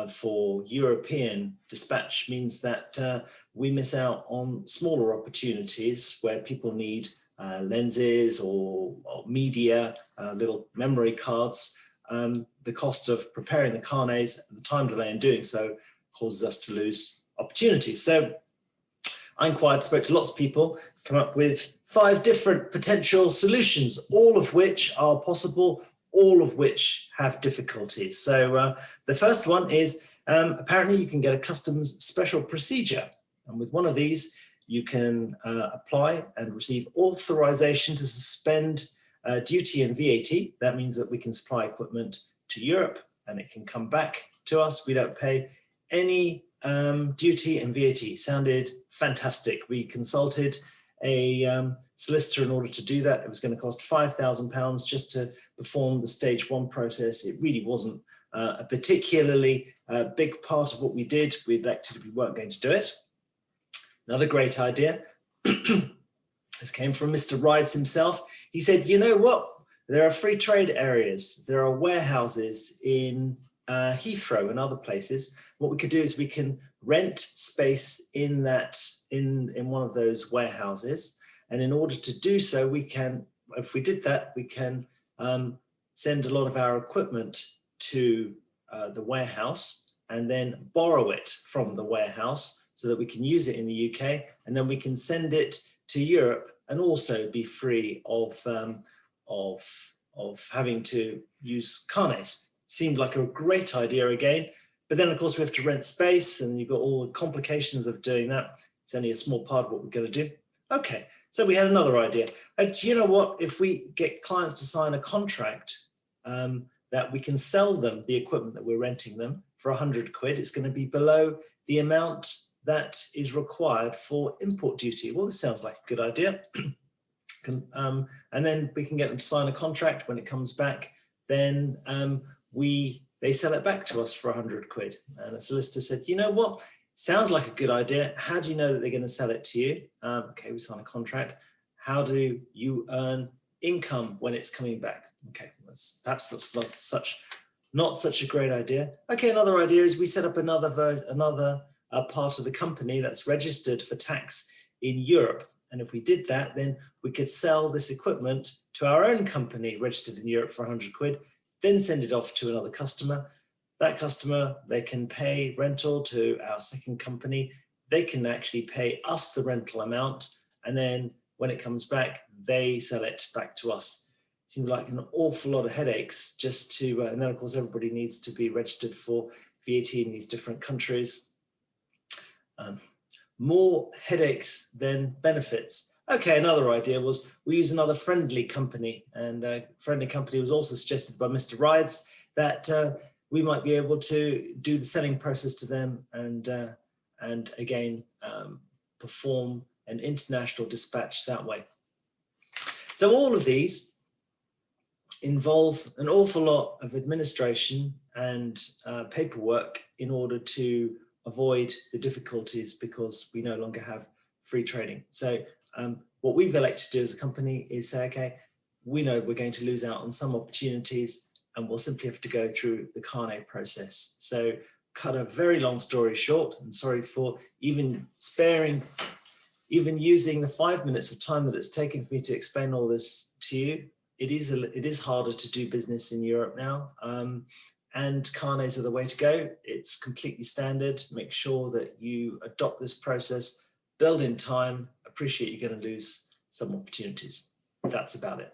for European dispatch means that we miss out on smaller opportunities where people need lenses or media, little memory cards. The cost of preparing the carnets and the time delay in doing so causes us to lose opportunities. So I inquired, spoke to lots of people, come up with 5 different potential solutions, all of which are possible, all of which have difficulties. So the first one is apparently you can get a customs special procedure. And with one of these, you can apply and receive authorization to suspend duty and VAT. That means that we can supply equipment to Europe and it can come back to us. We don't pay any duty and VAT. Sounded fantastic. We consulted a solicitor in order to do that. It was going to cost £5,000 just to perform the stage 1 process. It really wasn't a particularly big part of what we did. We elected we weren't going to do it. Another great idea. This came from Mr. Rides himself. He said, you know what? There are free trade areas. There are warehouses in Heathrow and other places. What we could do is we can rent space in one of those warehouses. And in order to do so, we can, if we did that, we can send a lot of our equipment to the warehouse and then borrow it from the warehouse so that we can use it in the UK, and then we can send it to Europe and also be free of having to use carnets. Seemed like a great idea again, but then of course we have to rent space and you've got all the complications of doing that. It's only a small part of what we're going to do. Okay, so we had another idea. Do you know what? If we get clients to sign a contract that we can sell them the equipment that we're renting them for 100 quid, it's going to be below the amount that is required for import duty. Well, this sounds like a good idea. And then we can get them to sign a contract. When it comes back, then they sell it back to us for 100 quid. And a solicitor said, you know what? Sounds like a good idea. How do you know that they're going to sell it to you? Okay, we sign a contract. How do you earn income when it's coming back? Okay, perhaps that's not such a great idea. Okay, another idea is we set up another part of the company that's registered for tax in Europe. And if we did that, then we could sell this equipment to our own company registered in Europe for 100 quid, then send it off to another customer. That customer, they can pay rental to our second company. They can actually pay us the rental amount. And then when it comes back, they sell it back to us. Seems like an awful lot of headaches just to, and then of course, everybody needs to be registered for VAT in these different countries. More headaches than benefits. Okay, another idea was we use another friendly company, and a friendly company was also suggested by Mr. Rides that we might be able to do the selling process to them and again perform an international dispatch that way. So all of these involve an awful lot of administration and paperwork in order to avoid the difficulties because we no longer have free trading. So what we've elected to do as a company is say, okay, we know we're going to lose out on some opportunities and we'll simply have to go through the Carnet process. So cut a very long story short, and sorry for even using the 5 minutes of time that it's taken for me to explain all this to you. It is harder to do business in Europe now. And Carnets are the way to go. It's completely standard. Make sure that you adopt this process, build in time, appreciate you're going to lose some opportunities. That's about it.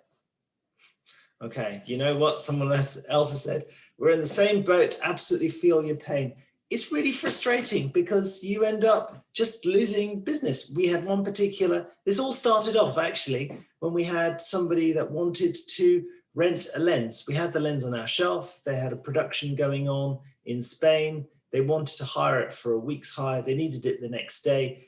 Okay, you know what someone else has said? We're in the same boat, absolutely feel your pain. It's really frustrating because you end up just losing business. We had one particular, this all started off actually when we had somebody that wanted to rent a lens. We had the lens on our shelf. They had a production going on in Spain. They wanted to hire it for a week's hire. They needed it the next day.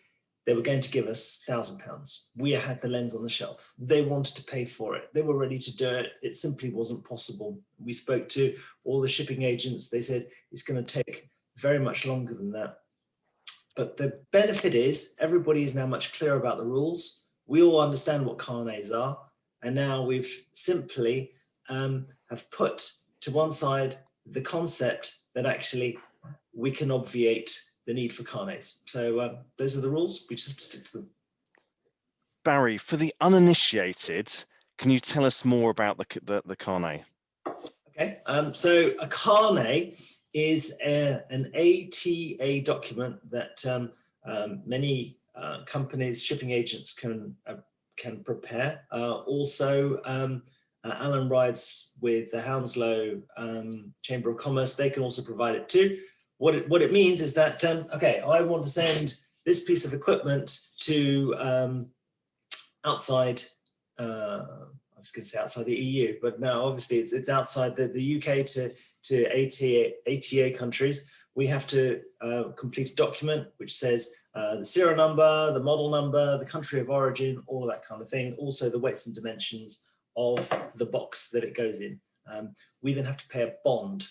They were going to give us £1,000. We had the lens on the shelf. They wanted to pay for it. They were ready to do it. It simply wasn't possible. We spoke to all the shipping agents. They said it's going to take very much longer than that. But the benefit is everybody is now much clearer about the rules. We all understand what carnets are. And now we've simply have put to one side the concept that actually we can obviate the need for carnets. So those are the rules. We just have to stick to them.
Barry, for the uninitiated, can you tell us more about the carnet?
Okay, so a carnet is an ATA document that many companies, shipping agents can prepare. Also, Alan rides with the Hounslow Chamber of Commerce. They can also provide it too. What it means is that, okay, I want to send this piece of equipment to outside, I was going to say outside the EU, but no, obviously it's outside the UK to ATA countries. We have to complete a document which says the serial number, the model number, the country of origin, all that kind of thing. Also the weights and dimensions of the box that it goes in. We then have to pay a bond,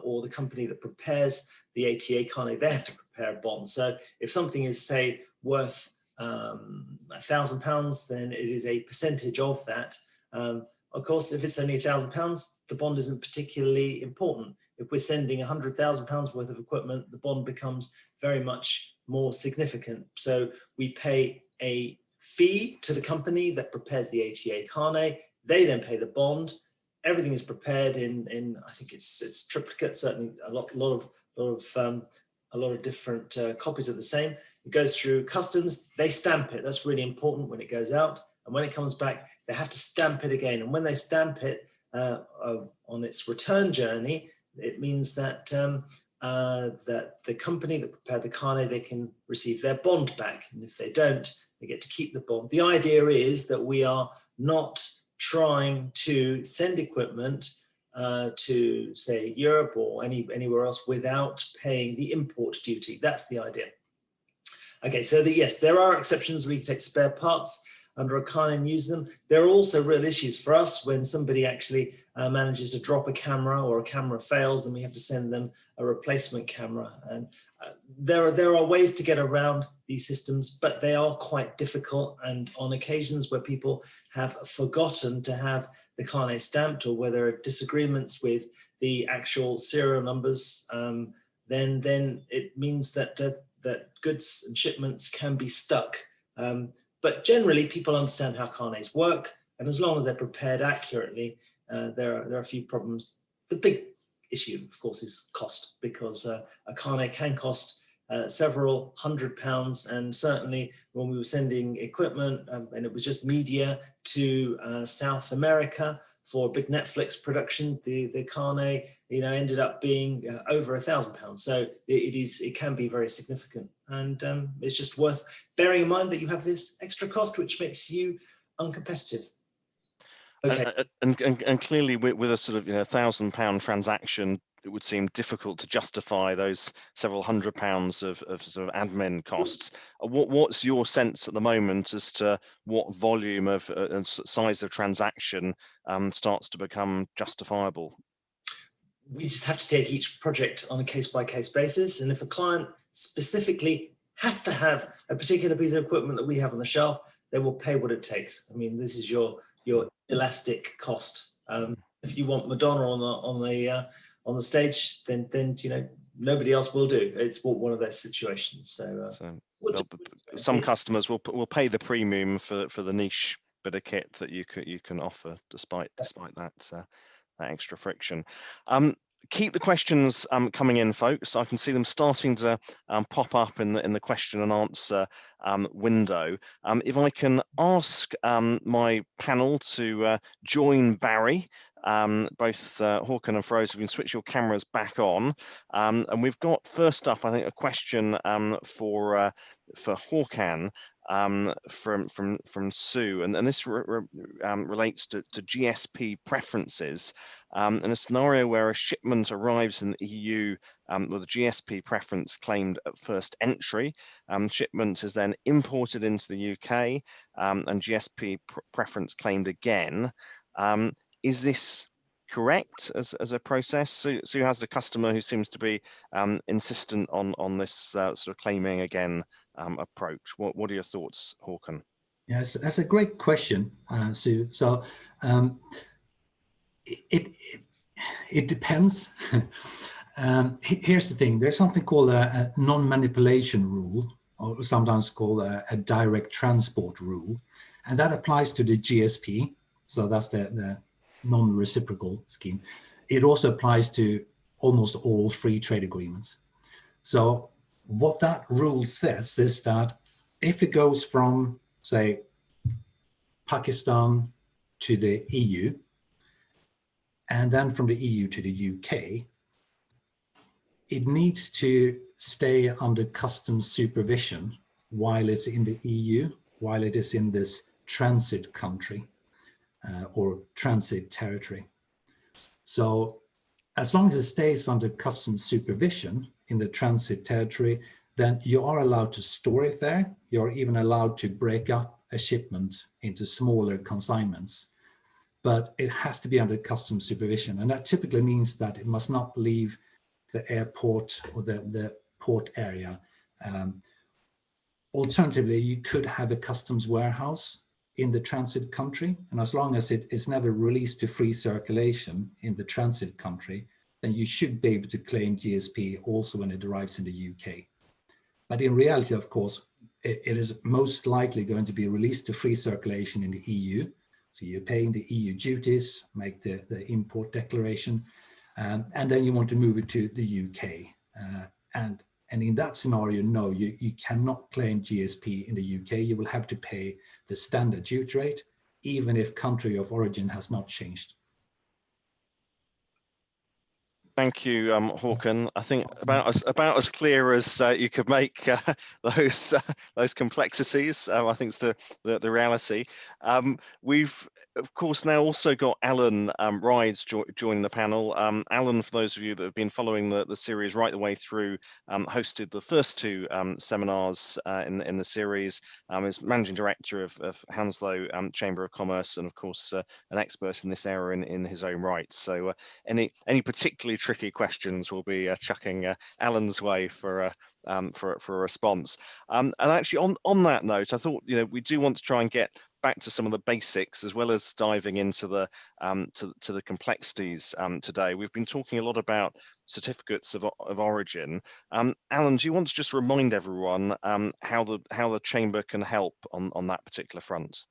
or the company that prepares the ATA carnet, they have to prepare a bond. So if something is, say, worth £1,000, then it is a percentage of that. Of course, if it's only £1,000, the bond isn't particularly important. If we're sending £100,000 worth of equipment, the bond becomes very much more significant. So we pay a fee to the company that prepares the ATA carnet. They then pay the bond. Everything is prepared in I think it's triplicate, certainly a lot of different copies of the same. It goes through customs. They stamp it. That's really important when it goes out. And when it comes back, they have to stamp it again. And when they stamp it on its return journey, it means that that the company that prepared the carnet, they can receive their bond back. And if they don't, they get to keep the bond. The idea is that we are not trying to send equipment to, say, Europe or anywhere else without paying the import duty. That's the idea. Okay, so yes, there are exceptions. We can take spare parts under a carnet and use them. There are also real issues for us when somebody actually manages to drop a camera or a camera fails and we have to send them a replacement camera. And there are ways to get around these systems, but they are quite difficult. And on occasions where people have forgotten to have the carnet stamped, or where there are disagreements with the actual serial numbers, then it means that that goods and shipments can be stuck. But generally, people understand how carnets work, and as long as they're prepared accurately, there are a few problems. The big issue, of course, is cost, because a carnet can cost several £100, and certainly when we were sending equipment, and it was just media to South America for a big Netflix production, the carnet, ended up being over £1,000. So it can be very significant, and it's just worth bearing in mind that you have this extra cost, which makes you uncompetitive. Okay.
And clearly, with a sort of £1,000 transaction, it would seem difficult to justify those several £100s of sort of admin costs. What's your sense at the moment as to what volume of and size of transaction starts to become justifiable?
We just have to take each project on a case-by-case basis, and if a client specifically has to have a particular piece of equipment that we have on the shelf, they will pay what it takes. I mean, this is your elastic cost. If you want Madonna on the stage, then nobody else will do. It's one of those situations. So
some customers will pay the premium for the niche bit of kit that you can offer, despite that extra friction. Keep the questions coming in, folks. I can see them starting to pop up in the question and answer window. If I can ask my panel to join Barry, both Hakan and Ferose, if you can switch your cameras back on. And we've got first up, I think, a question for Hakan from Sue, and this relates to GSP preferences. In a scenario where a shipment arrives in the EU with a GSP preference claimed at first entry, shipment is then imported into the UK and GSP preference claimed again. Is this correct as a process? Sue has the customer who seems to be insistent on this sort of claiming again approach. What are your thoughts, Hakan?
Yes, that's a great question, Sue. So it depends. Here's the thing: there's something called a non-manipulation rule, or sometimes called a direct transport rule, and that applies to the GSP. So that's the non-reciprocal scheme. It also applies to almost all free trade agreements. So what that rule says is that if it goes from, say, Pakistan to the EU, and then from the EU to the UK, it needs to stay under customs supervision while it's in the EU, while it is in this transit country or transit territory. So as long as it stays under customs supervision in the transit territory, then you are allowed to store it there. You're even allowed to break up a shipment into smaller consignments, but it has to be under customs supervision. And that typically means that it must not leave the airport or the port area. Alternatively, you could have a customs warehouse in the transit country. And as long as it is never released to free circulation in the transit country, then you should be able to claim GSP also when it arrives in the UK. But in reality, of course, it is most likely going to be released to free circulation in the EU. So you're paying the EU duties, make the import declaration, and then you want to move it to the UK. And in that scenario, no, you cannot claim GSP in the UK. You will have to pay the standard duty rate, even if country of origin has not changed.
Thank you, Hakan. I think about as clear as you could make those complexities. I think it's the reality. We've of course now also got Alan Rides joining the panel. Alan, for those of you that have been following the series right the way through, hosted the first two seminars in the series. Is managing director of Hounslow Chamber of Commerce, and of course an expert in this area in his own right. So any particularly tricky questions will be chucking Alan's way for a response. And actually, on that note, I thought we do want to try and get back to some of the basics as well as diving into the to the complexities today. We've been talking a lot about certificates of origin. Alan, do you want to just remind everyone how the chamber can help on that particular front?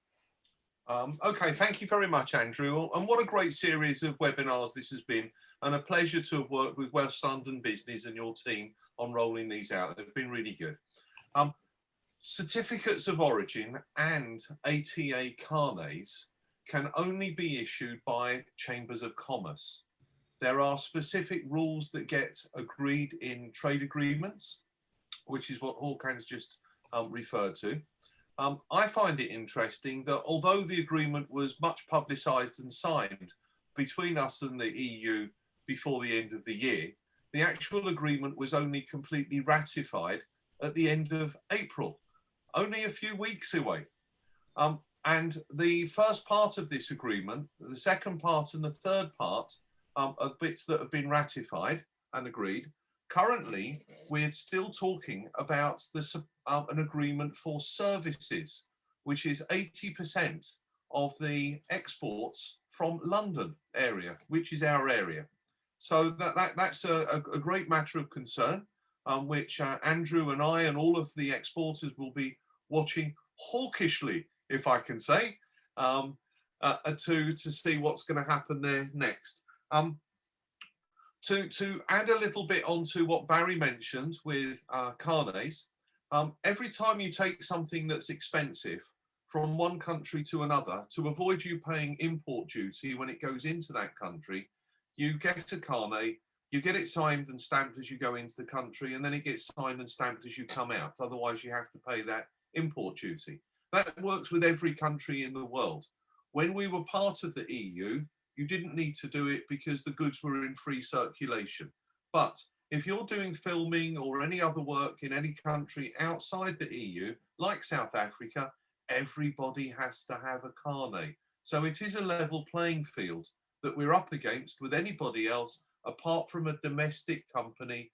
Okay, thank you very much, Andrew. And what a great series of webinars this has been, and a pleasure to have worked with West London Business and your team on rolling these out. They've been really good. Certificates of origin and ATA carnets can only be issued by chambers of commerce. There are specific rules that get agreed in trade agreements, which is what Hakan's just referred to. I find it interesting that although the agreement was much publicised and signed between us and the EU before the end of the year, the actual agreement was only completely ratified at the end of April, only a few weeks away. And the first part of this agreement, the second part and the third part are bits that have been ratified and agreed. Currently, we're still talking about an agreement for services, which is 80% of the exports from London area, which is our area. So that's a great matter of concern, which Andrew and I and all of the exporters will be watching hawkishly, if I can say, to see what's going to happen there next. To add a little bit onto what Barry mentioned with carnets, every time you take something that's expensive from one country to another, to avoid you paying import duty when it goes into that country, you get a carnet, you get it signed and stamped as you go into the country, and then it gets signed and stamped as you come out. Otherwise, you have to pay that import duty. That works with every country in the world. When we were part of the EU, you didn't need to do it because the goods were in free circulation. But if you're doing filming or any other work in any country outside the EU, like South Africa, everybody has to have a carnet. So it is a level playing field that we're up against with anybody else apart from a domestic company,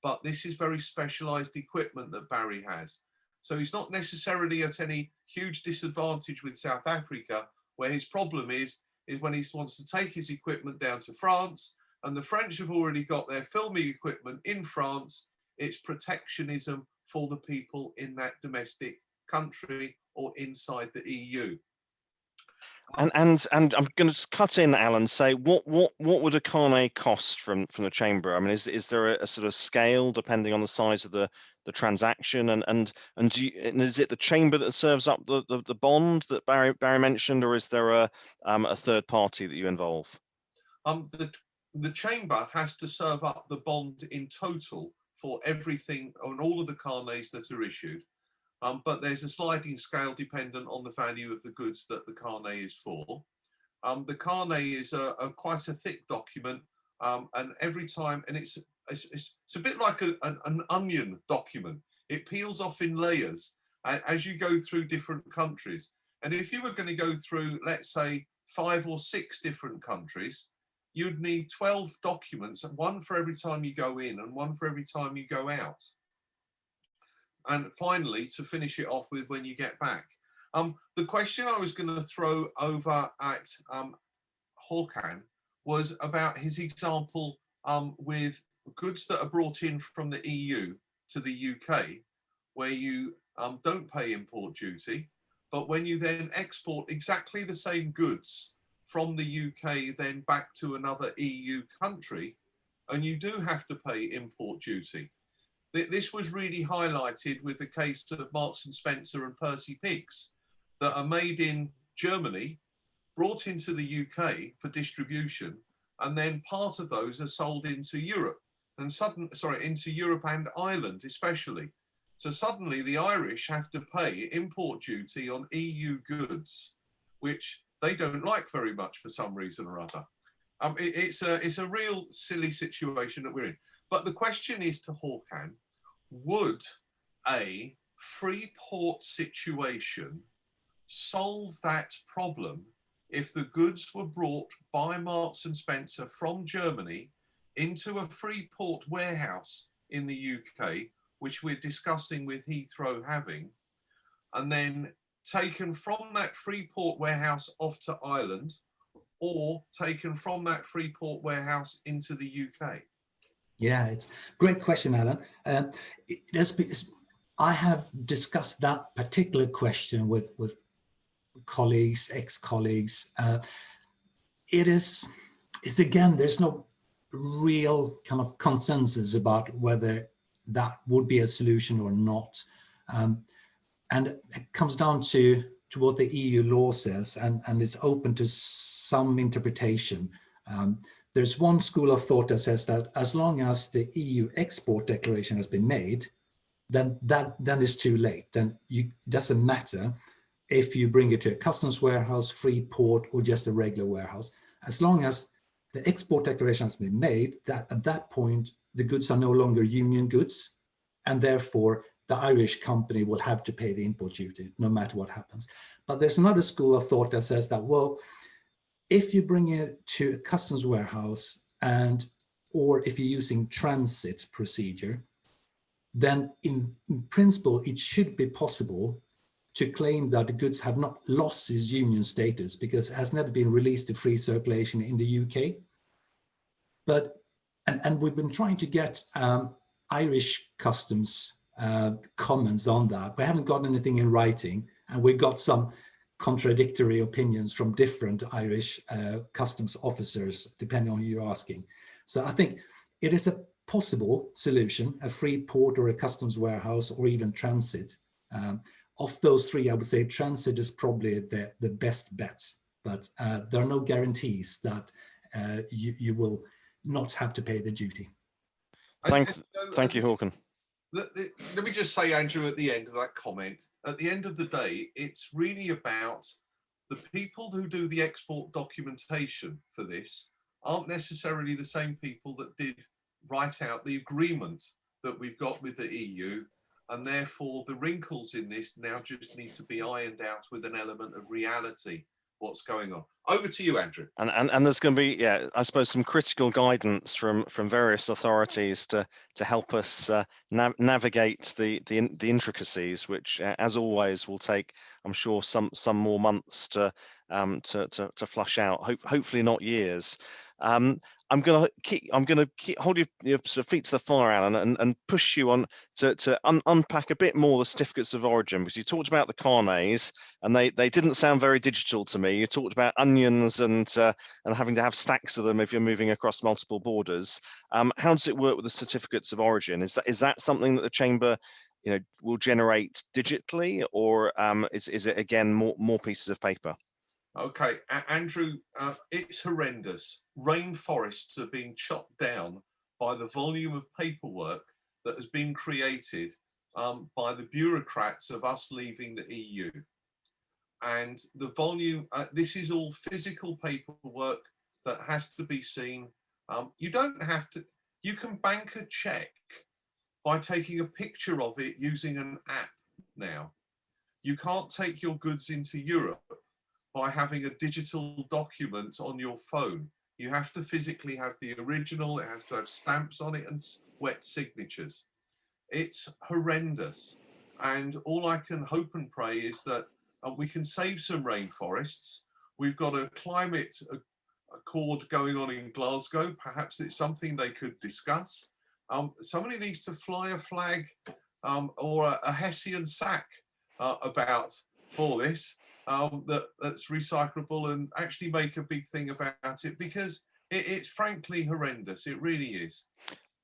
but this is very specialized equipment that Barry has. So he's not necessarily at any huge disadvantage with South Africa, where his problem is when he wants to take his equipment down to France, and the French have already got their filming equipment in France. It's protectionism for the people in that domestic country or inside the EU.
And I'm going to cut in, Alan. Say what would a carnet cost from the chamber? I mean, is there a sort of scale depending on the size of the transaction, and is it the chamber that serves up the bond that Barry mentioned, or is there a third party that you involve?
The chamber has to serve up the bond in total for everything on all of the carnets that are issued. But there's a sliding scale dependent on the value of the goods that the carnet is for. The carnet is quite a thick document, and every time, and it's a bit like an onion document. It peels off in layers as you go through different countries. And if you were going to go through, let's say, 5 or 6 different countries, you'd need 12 documents, one for every time you go in and one for every time you go out. And finally, to finish it off with when you get back. The question I was going to throw over at Hakan was about his example with goods that are brought in from the EU to the UK, where you don't pay import duty, but when you then export exactly the same goods from the UK then back to another EU country, and you do have to pay import duty. This was really highlighted with the case of Marks and Spencer and Percy Pigs that are made in Germany, brought into the UK for distribution, and then part of those are sold into Europe into Europe and Ireland especially. So suddenly the Irish have to pay import duty on EU goods, which they don't like very much for some reason or other. It's a real silly situation that we're in. But the question is to Hakan, would a free port situation solve that problem if the goods were brought by Marks and Spencer from Germany into a free port warehouse in the UK, which we're discussing with Heathrow having, and then taken from that free port warehouse off to Ireland, or taken from that free port warehouse into the UK?
Yeah, it's a great question, Alan. I have discussed that particular question with colleagues, ex-colleagues. It's again, there's no real kind of consensus about whether that would be a solution or not. And it comes down to what the EU law says, and it's open to some interpretation. There's one school of thought that says that as long as the EU export declaration has been made, then it's too late. Then it doesn't matter if you bring it to a customs warehouse, free port, or just a regular warehouse. As long as the export declaration has been made, that at that point, the goods are no longer union goods, and therefore the Irish company will have to pay the import duty no matter what happens. But there's another school of thought that says that, well, if you bring it to a customs warehouse or if you're using transit procedure, then in principle, it should be possible to claim that the goods have not lost its union status because it has never been released to free circulation in the UK. And we've been trying to get Irish customs comments on that. We haven't got anything in writing, and we've got some contradictory opinions from different Irish customs officers, depending on who you're asking. So I think it is a possible solution, a free port or a customs warehouse or even transit. Of those three, I would say transit is probably the best bet, but there are no guarantees that you will not have to pay the duty.
Thank you, Hakan.
Let me just say, Andrew, at the end of that comment, at the end of the day, it's really about the people who do the export documentation for this aren't necessarily the same people that did write out the agreement that we've got with the EU, and therefore the wrinkles in this now just need to be ironed out with an element of reality, what's going on. Over to you, Andrew.
And there's going to be, yeah, I suppose some critical guidance from various authorities to help us navigate the intricacies, which, as always, will take, I'm sure, some more months to flush out. Hopefully not years. I'm gonna hold your sort of feet to the fire, Alan, and push you on to unpack a bit more the certificates of origin, because you talked about the carnets, and they didn't sound very digital to me. You talked about onions and having to have stacks of them if you're moving across multiple borders. How does it work with the certificates of origin? Is that something that the chamber, will generate digitally, or is it again more pieces of paper?
Okay, Andrew, it's horrendous. Rainforests are being chopped down by the volume of paperwork that has been created by the bureaucrats of us leaving the EU. And the volume, this is all physical paperwork that has to be seen. You don't have to, you can bank a check by taking a picture of it using an app now. You can't take your goods into Europe by having a digital document on your phone. You have to physically have the original, it has to have stamps on it and wet signatures. It's horrendous. And all I can hope and pray is that we can save some rainforests. We've got a climate accord going on in Glasgow. Perhaps it's something they could discuss. Somebody needs to fly a flag or a Hessian sack about for this. That's recyclable, and actually make a big thing about it, because it's frankly horrendous. It really is.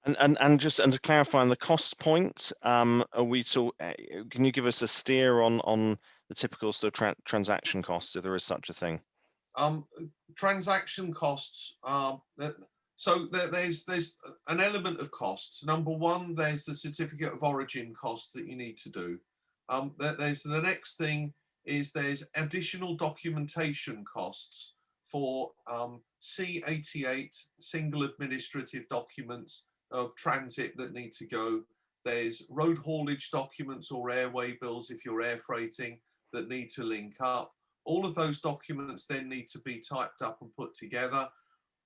And to clarify on the cost point, can you give us a steer on the typical sort of transaction costs, if there is such a thing?
Transaction costs so there's an element of costs. Number one, there's the certificate of origin costs that you need to do. There's the next thing is there's additional documentation costs for C88 single administrative documents of transit that need to go. There's road haulage documents or airway bills if you're air freighting that need to link up. All of those documents then need to be typed up and put together.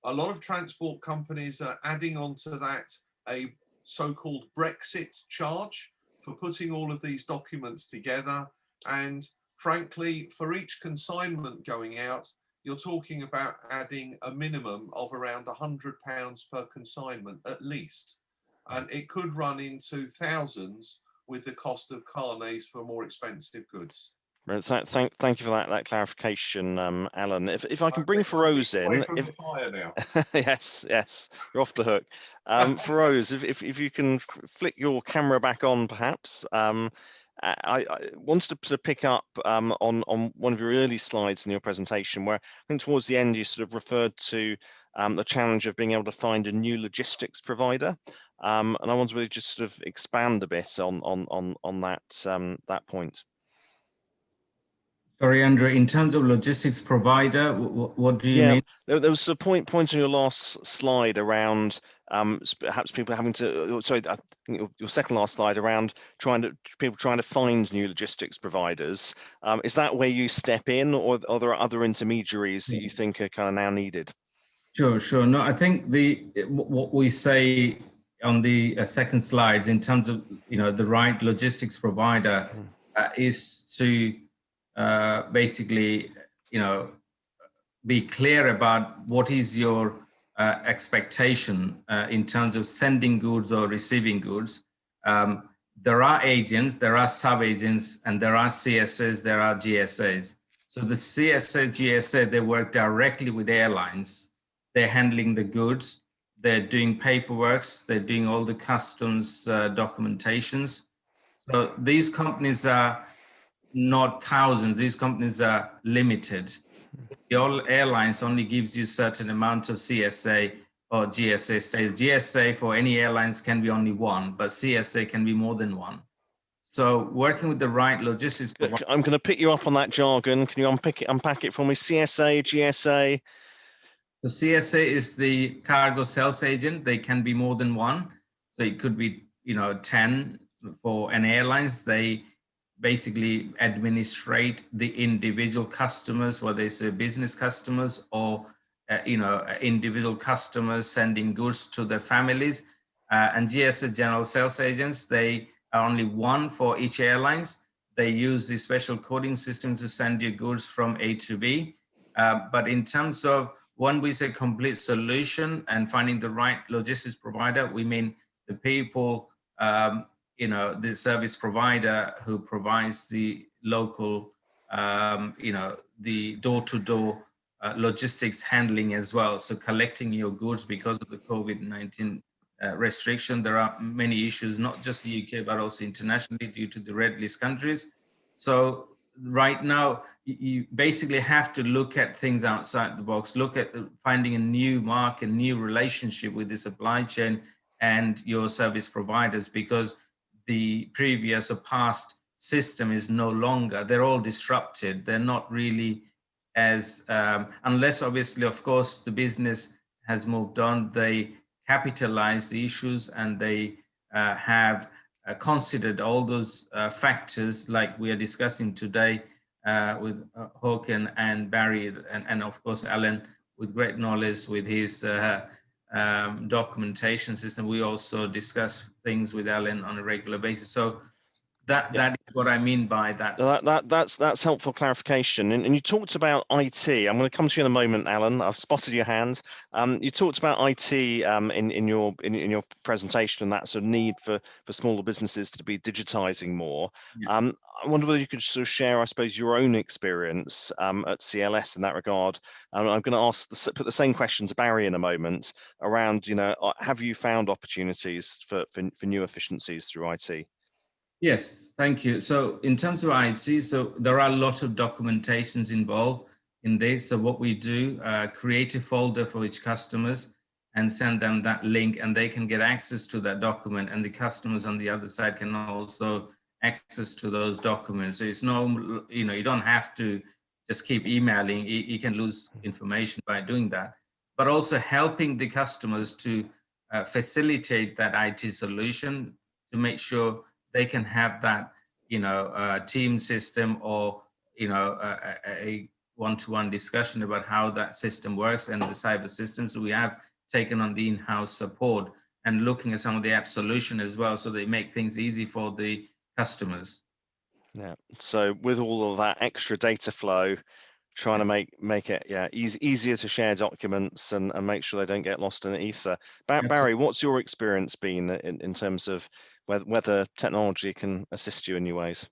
A lot of transport companies are adding onto that a so-called Brexit charge for putting all of these documents together. And frankly, for each consignment going out, you're talking about adding a minimum of around £100 per consignment at least. And it could run into thousands with the cost of carnets for more expensive goods.
Right, thank you for that clarification, Alan. If I can bring Ferose in, yes, you're off the hook. Ferose, if you can flick your camera back on, perhaps. I wanted to sort of pick up on one of your early slides in your presentation, where I think towards the end you sort of referred to the challenge of being able to find a new logistics provider, and I wanted to really just sort of expand a bit on that point.
Sorry, Andrew, in terms of logistics provider, what do you mean?
There was a point on your last slide around perhaps people having to, sorry, I think your second last slide around people trying to find new logistics providers. Is that where you step in, or are there other intermediaries that you think are kind of now needed?
Sure. No, I think what we say on the second slide in terms of the right logistics provider is to basically be clear about what is your expectation in terms of sending goods or receiving goods. There are agents, there are sub-agents, and there are CSAs, there are GSAs. So the CSA, GSA, they work directly with airlines. They're handling the goods, they're doing paperwork, they're doing all the customs documentations. So these companies are not thousands, these companies are limited. All airlines only gives you certain amount of CSA or GSA status. GSA for any airlines can be only one, but CSA can be more than one. So working with the right logistics provider.
I'm going to pick you up on that jargon. Can you unpack it for me? CSA, GSA?
The CSA is the cargo sales agent. They can be more than one. So it could be, 10 for an airlines. They basically administrate the individual customers, whether it's business customers or individual customers sending goods to their families. And GSA general sales agents, they are only one for each airlines. They use the special coding system to send you goods from A to B. But in terms of when we say complete solution and finding the right logistics provider, we mean the people, the service provider who provides the local, the door-to-door logistics handling as well. So collecting your goods because of the COVID-19 restriction. There are many issues, not just the UK, but also internationally due to the red list countries. So right now, you basically have to look at things outside the box, look at finding a new market, new relationship with the supply chain and your service providers, because the previous or past system is no longer, they're all disrupted. They're not really as, unless obviously, of course, the business has moved on, they capitalize the issues and they have considered all those factors like we are discussing today with Hakan and Barry and of course Alan with great knowledge with his documentation system. We also discuss things with Alan on a regular basis. So that is what I mean by that.
That's helpful clarification. And you talked about IT. I'm going to come to you in a moment, Alan. I've spotted your hand. You talked about IT in your presentation and that sort of need for smaller businesses to be digitizing more. Yeah. I wonder whether you could sort of share, I suppose, your own experience at CLS in that regard. I'm going to put the same question to Barry in a moment around, have you found opportunities for new efficiencies through IT?
Yes, thank you. So in terms of IT, so there are a lot of documentations involved in this. So what we do, create a folder for each customers and send them that link and they can get access to that document, and the customers on the other side can also access to those documents. So it's no, you don't have to just keep emailing. You can lose information by doing that, but also helping the customers to facilitate that IT solution to make sure they can have that, team system or, a one-to-one discussion about how that system works and the cyber systems. We have taken on the in-house support and looking at some of the app solution as well, so they make things easy for the customers.
Yeah. So with all of that extra data flow, trying to make it easier to share documents and make sure they don't get lost in the ether. Barry, what's your experience been in terms of whether technology can assist you in new ways?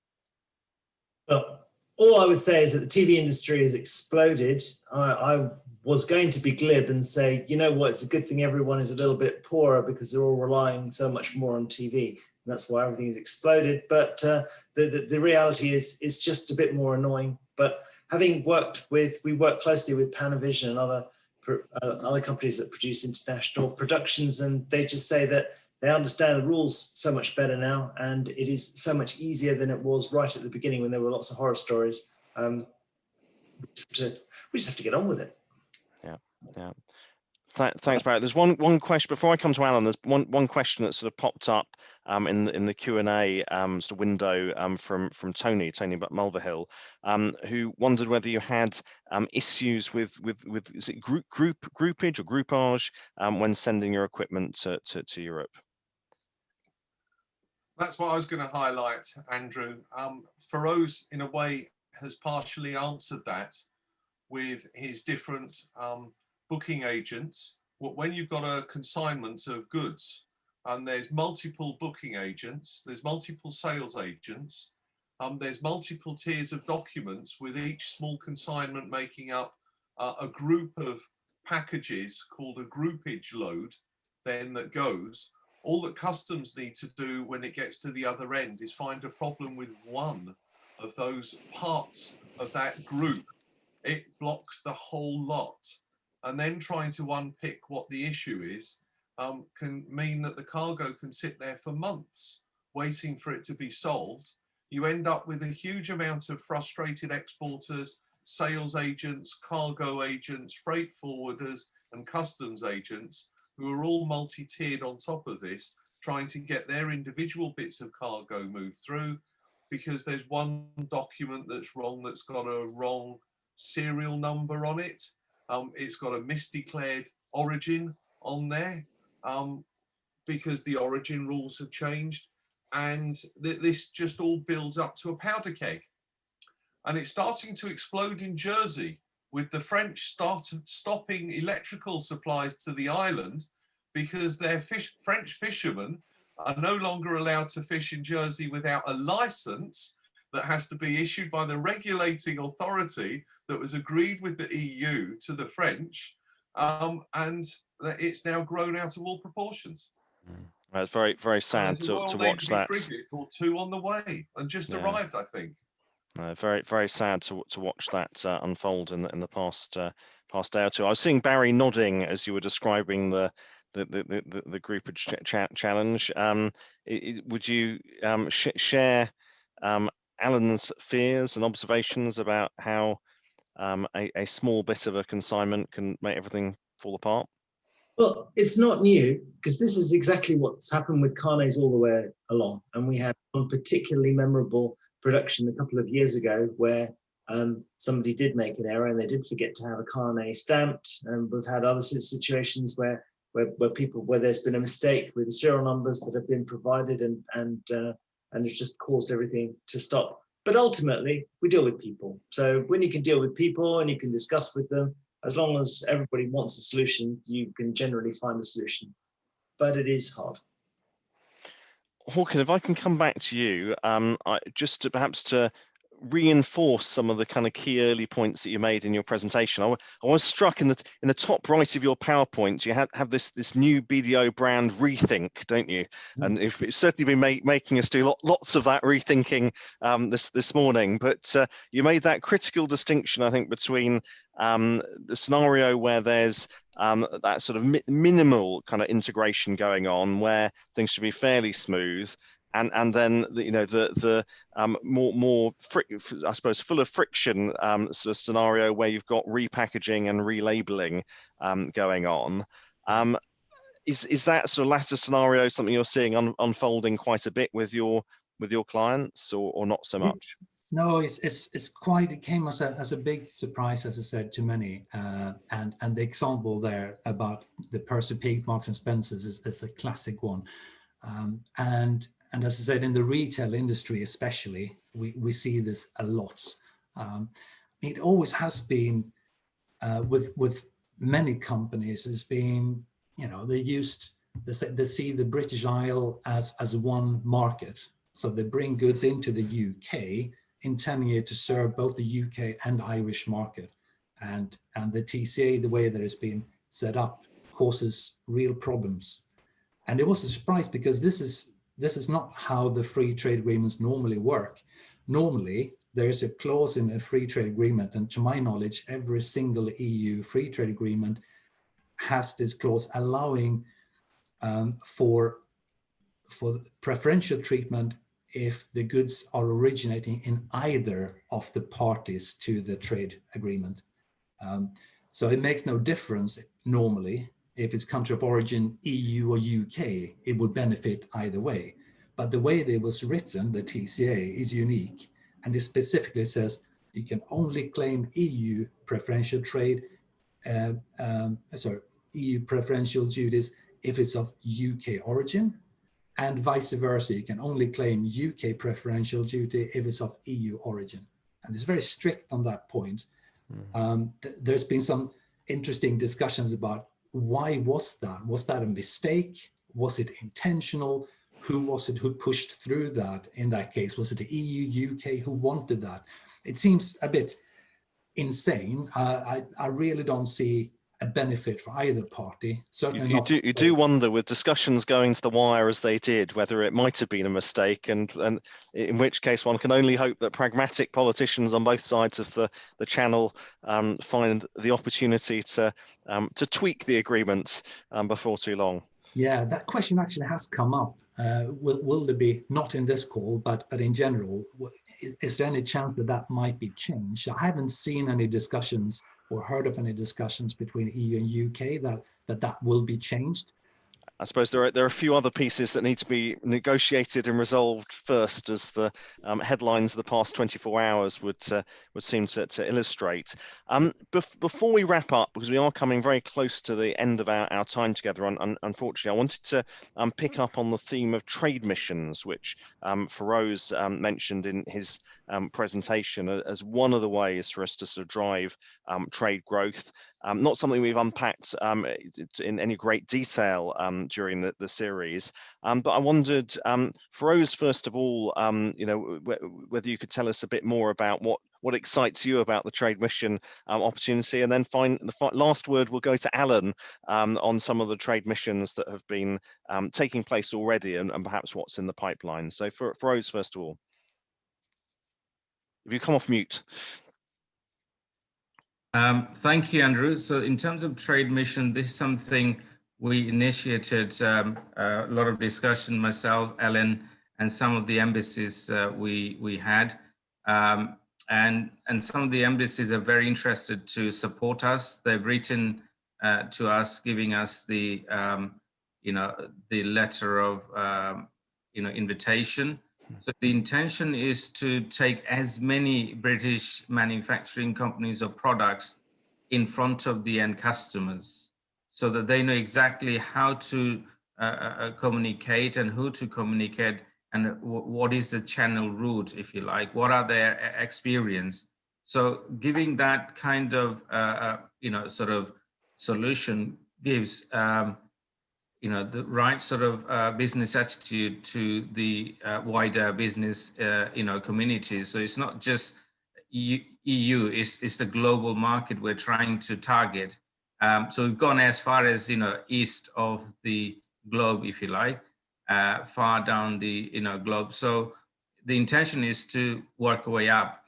Well, all I would say is that the TV industry has exploded. I was going to be glib and say, you know what, it's a good thing everyone is a little bit poorer because they're all relying so much more on TV. And that's why everything has exploded. But the reality is just a bit more annoying. But having we work closely with Panavision and other companies that produce international productions, and they just say that they understand the rules so much better now, and it is so much easier than it was right at the beginning when there were lots of horror stories. We just have to get on with it.
Yeah. Thanks, Barry. There's one question before I come to Alan. There's one question that sort of popped up in the Q&A sort of window from Tony Mulverhill, who wondered whether you had issues with is it groupage or groupage when sending your equipment to Europe.
That's what I was going to highlight, Andrew. Ferose, in a way, has partially answered that with his different booking agents. When you've got a consignment of goods and there's multiple booking agents, there's multiple sales agents, there's multiple tiers of documents with each small consignment making up a group of packages called a groupage load then that goes. All that customs need to do when it gets to the other end is find a problem with one of those parts of that group. It blocks the whole lot. And then trying to unpick what the issue is can mean that the cargo can sit there for months waiting for it to be solved. You end up with a huge amount of frustrated exporters, sales agents, cargo agents, freight forwarders, and customs agents who are all multi-tiered on top of this, trying to get their individual bits of cargo moved through. because there's one document that's wrong, that's got a wrong serial number on it. It's got a misdeclared origin on there, because the origin rules have changed. And this just all builds up to a powder keg. And it's starting to explode in Jersey, with the French stopping electrical supplies to the island because their French fishermen are no longer allowed to fish in Jersey without a license that has to be issued by the regulating authority that was agreed with the EU to the French, and it's now grown out of all proportions.
It's very, very sad to watch that.
Frigate or two on the way and just arrived, I think.
Very, very sad to watch that unfold in the past day or two. I was seeing Barry nodding as you were describing the groupage challenge. Would you share Alan's fears and observations about how a small bit of a consignment can make everything fall apart?
Well, it's not new, because this is exactly what's happened with carnets all the way along. And we had one particularly memorable production a couple of years ago where somebody did make an error and they did forget to have a carnet stamped. And we've had other situations where there's been a mistake with the serial numbers that have been provided, and it's just caused everything to stop. But ultimately, we deal with people. So when you can deal with people and you can discuss with them, as long as everybody wants a solution, you can generally find a solution. But it is hard.
Hakan, if I can come back to you, perhaps to reinforce some of the kind of key early points that you made in your presentation. I was struck in the top right of your PowerPoint. You have this new BDO brand rethink, don't you? And it's certainly been making us do lots of that rethinking this morning. But you made that critical distinction, I think, between the scenario where there's that sort of minimal kind of integration going on, where things should be fairly smooth. And then the more I suppose full of friction sort of scenario where you've got repackaging and relabeling going on. Is that sort of latter scenario something you're seeing unfolding quite a bit with your clients, or not so much?
No, it's quite. It came as a big surprise, as I said, to many. And the example there about the Percy Peak, Marks and Spencers is a classic one. And as I said, in the retail industry especially, we see this a lot. It always has been with many companies. Has been, they see the British Isle as one market, so they bring goods into the UK, intending to serve both the UK and Irish market, and the TCA, the way that it's been set up, causes real problems. And it was a surprise, because this is not how the free trade agreements normally work. Normally, there's a clause in a free trade agreement, and to my knowledge, every single EU free trade agreement has this clause allowing for preferential treatment if the goods are originating in either of the parties to the trade agreement. So it makes no difference normally. If it's country of origin, EU or UK, it would benefit either way. But the way it was written, the TCA, is unique. And it specifically says you can only claim EU preferential trade, EU preferential duties if it's of UK origin, and vice versa. You can only claim UK preferential duty if it's of EU origin. And it's very strict on that point. There's been some interesting discussions about why was that? Was that a mistake? Was it intentional? Who was it who pushed through that in that case? Was it the EU, UK who wanted that? It seems a bit insane. I really don't see a benefit for either party. Certainly
you do wonder, with discussions going to the wire as they did, whether it might have been a mistake, and in which case one can only hope that pragmatic politicians on both sides of the channel find the opportunity to tweak the agreements before too long.
Yeah, that question actually has come up. Will there be, not in this call, but in general, is there any chance that might be changed? I haven't seen any discussions or heard of any discussions between EU and UK that will be changed.
I suppose there are a few other pieces that need to be negotiated and resolved first, as the headlines of the past 24 hours would seem to illustrate. Before we wrap up, because we are coming very close to the end of our time together, unfortunately, I wanted to pick up on the theme of trade missions, which Ferose mentioned in his presentation as one of the ways for us to sort of drive trade growth. Not something we've unpacked in any great detail during the series, but I wondered, Ferose, first of all, whether you could tell us a bit more about what excites you about the trade mission opportunity, and then the last word will go to Alan on some of the trade missions that have been taking place already, and perhaps what's in the pipeline. So Ferose, first of all, if you come off mute.
Thank you, Andrew. So in terms of trade mission, this is something we initiated a lot of discussion, myself, Ellen, and some of the embassies we had. And some of the embassies are very interested to support us. They've written to us, giving us the letter of invitation. So the intention is to take as many British manufacturing companies or products in front of the end customers, so that they know exactly how to communicate and who to communicate, and what is the channel route, if you like, what are their experience. So giving that kind of sort of solution gives the right sort of business attitude to the wider business community. So it's not just EU, it's the global market we're trying to target. So we've gone as far as east of the globe, if you like, far down the globe. So the intention is to work our way up,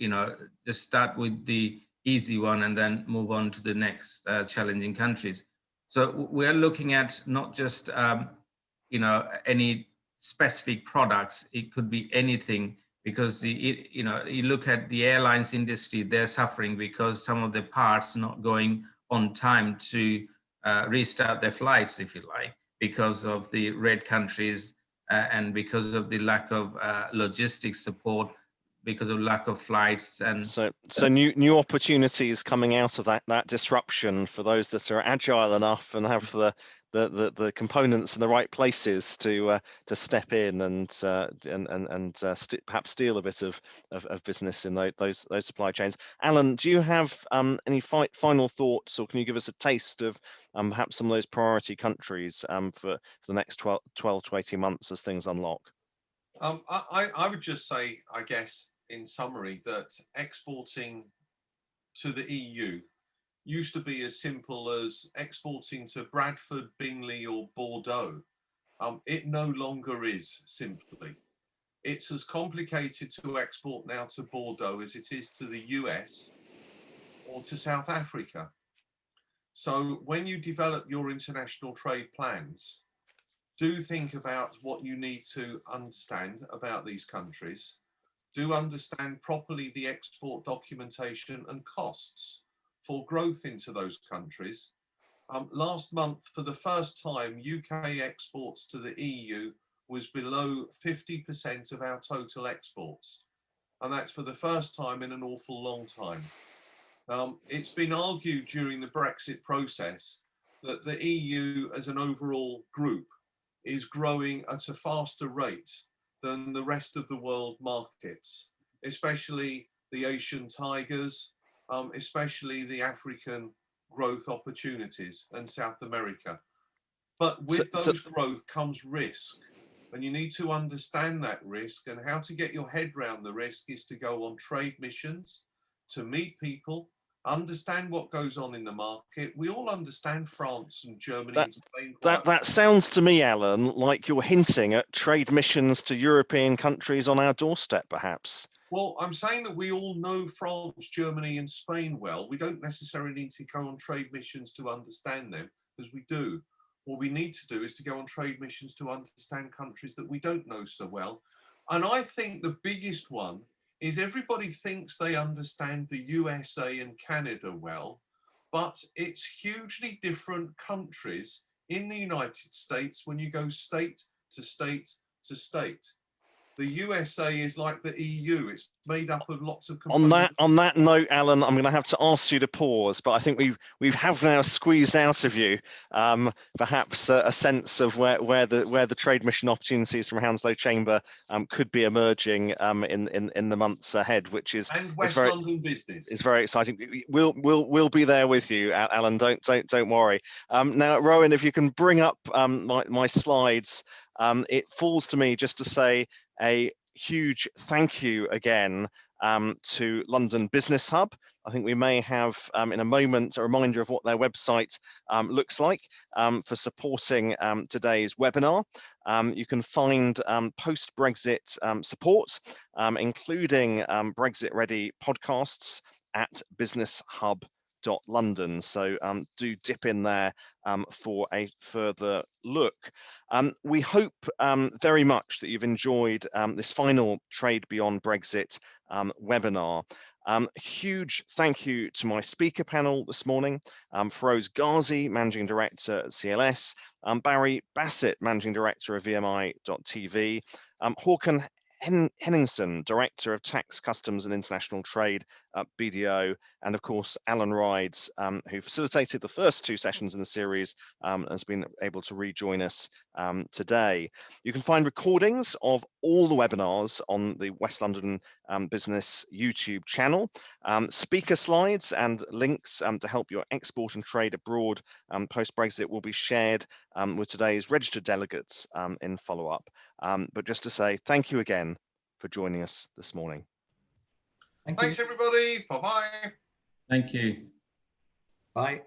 just start with the easy one and then move on to the next challenging countries. So we're looking at not just any specific products. It could be anything, because you look at the airlines industry, they're suffering because some of the parts not going on time to restart their flights, if you like, because of the red countries and because of the lack of logistics support, because of lack of flights. And
so new opportunities coming out of that disruption for those that are agile enough and have the components in the right places to step in and perhaps steal a bit of business in those supply chains. Alan, do you have any final thoughts, or can you give us a taste of perhaps some of those priority countries for the next 12 to 18 months as things unlock?
I would just say, I guess, in summary, that exporting to the EU used to be as simple as exporting to Bradford, Bingley or Bordeaux. It no longer is, simply. It's as complicated to export now to Bordeaux as it is to the US or to South Africa. So when you develop your international trade plans, do think about what you need to understand about these countries. Do understand properly the export documentation and costs for growth into those countries. Last month, for the first time, UK exports to the EU was below 50% of our total exports. And that's for the first time in an awful long time. It's been argued during the Brexit process that the EU as an overall group is growing at a faster rate than the rest of the world markets, especially the Asian tigers, especially the African growth opportunities and South America. But with those growth comes risk, and you need to understand that risk, and how to get your head around the risk is to go on trade missions, to meet people, understand what goes on in the market. We all understand France and Germany and Spain.
That sounds to me, Alan, like you're hinting at trade missions to European countries on our doorstep, perhaps.
Well, I'm saying that we all know France, Germany and Spain well. We don't necessarily need to go on trade missions to understand them, because we do. What we need to do is to go on trade missions to understand countries that we don't know so well. And I think the biggest one is everybody thinks they understand the USA and Canada well, but it's hugely different countries in the United States, when you go state to state to state, the USA is like the EU. It's made up of lots of components.
On that note, Alan, I'm going to have to ask you to pause, but I think we have now squeezed out of you perhaps a sense of where the trade mission opportunities from Hounslow Chamber could be emerging in the months ahead, which is
London business.
It's very exciting. We'll be there with you, Alan. Don't worry. Now, Rowan, if you can bring up my slides, it falls to me just to say a huge thank you again to London Business Hub. I think we may have in a moment a reminder of what their website looks like for supporting today's webinar. You can find post-Brexit support, including Brexit-ready podcasts at businesshub.london. So do dip in there for a further look. We hope very much that you've enjoyed this final Trade Beyond Brexit webinar. Huge thank you to my speaker panel this morning, Ferose Gazi, Managing Director at CLS, Barry Bassett, Managing Director of VMI.TV, Hakan Henningsson, Director of Tax, Customs and International Trade at BDO, and of course Alan Rides, who facilitated the first two sessions in the series, has been able to rejoin us today. You can find recordings of all the webinars on the West London Business YouTube channel, speaker slides and links to help your export and trade abroad post-Brexit will be shared with today's registered delegates in follow-up. But just to say thank you again for joining us this morning.
Thanks, everybody. Bye-bye.
Thank you.
Bye.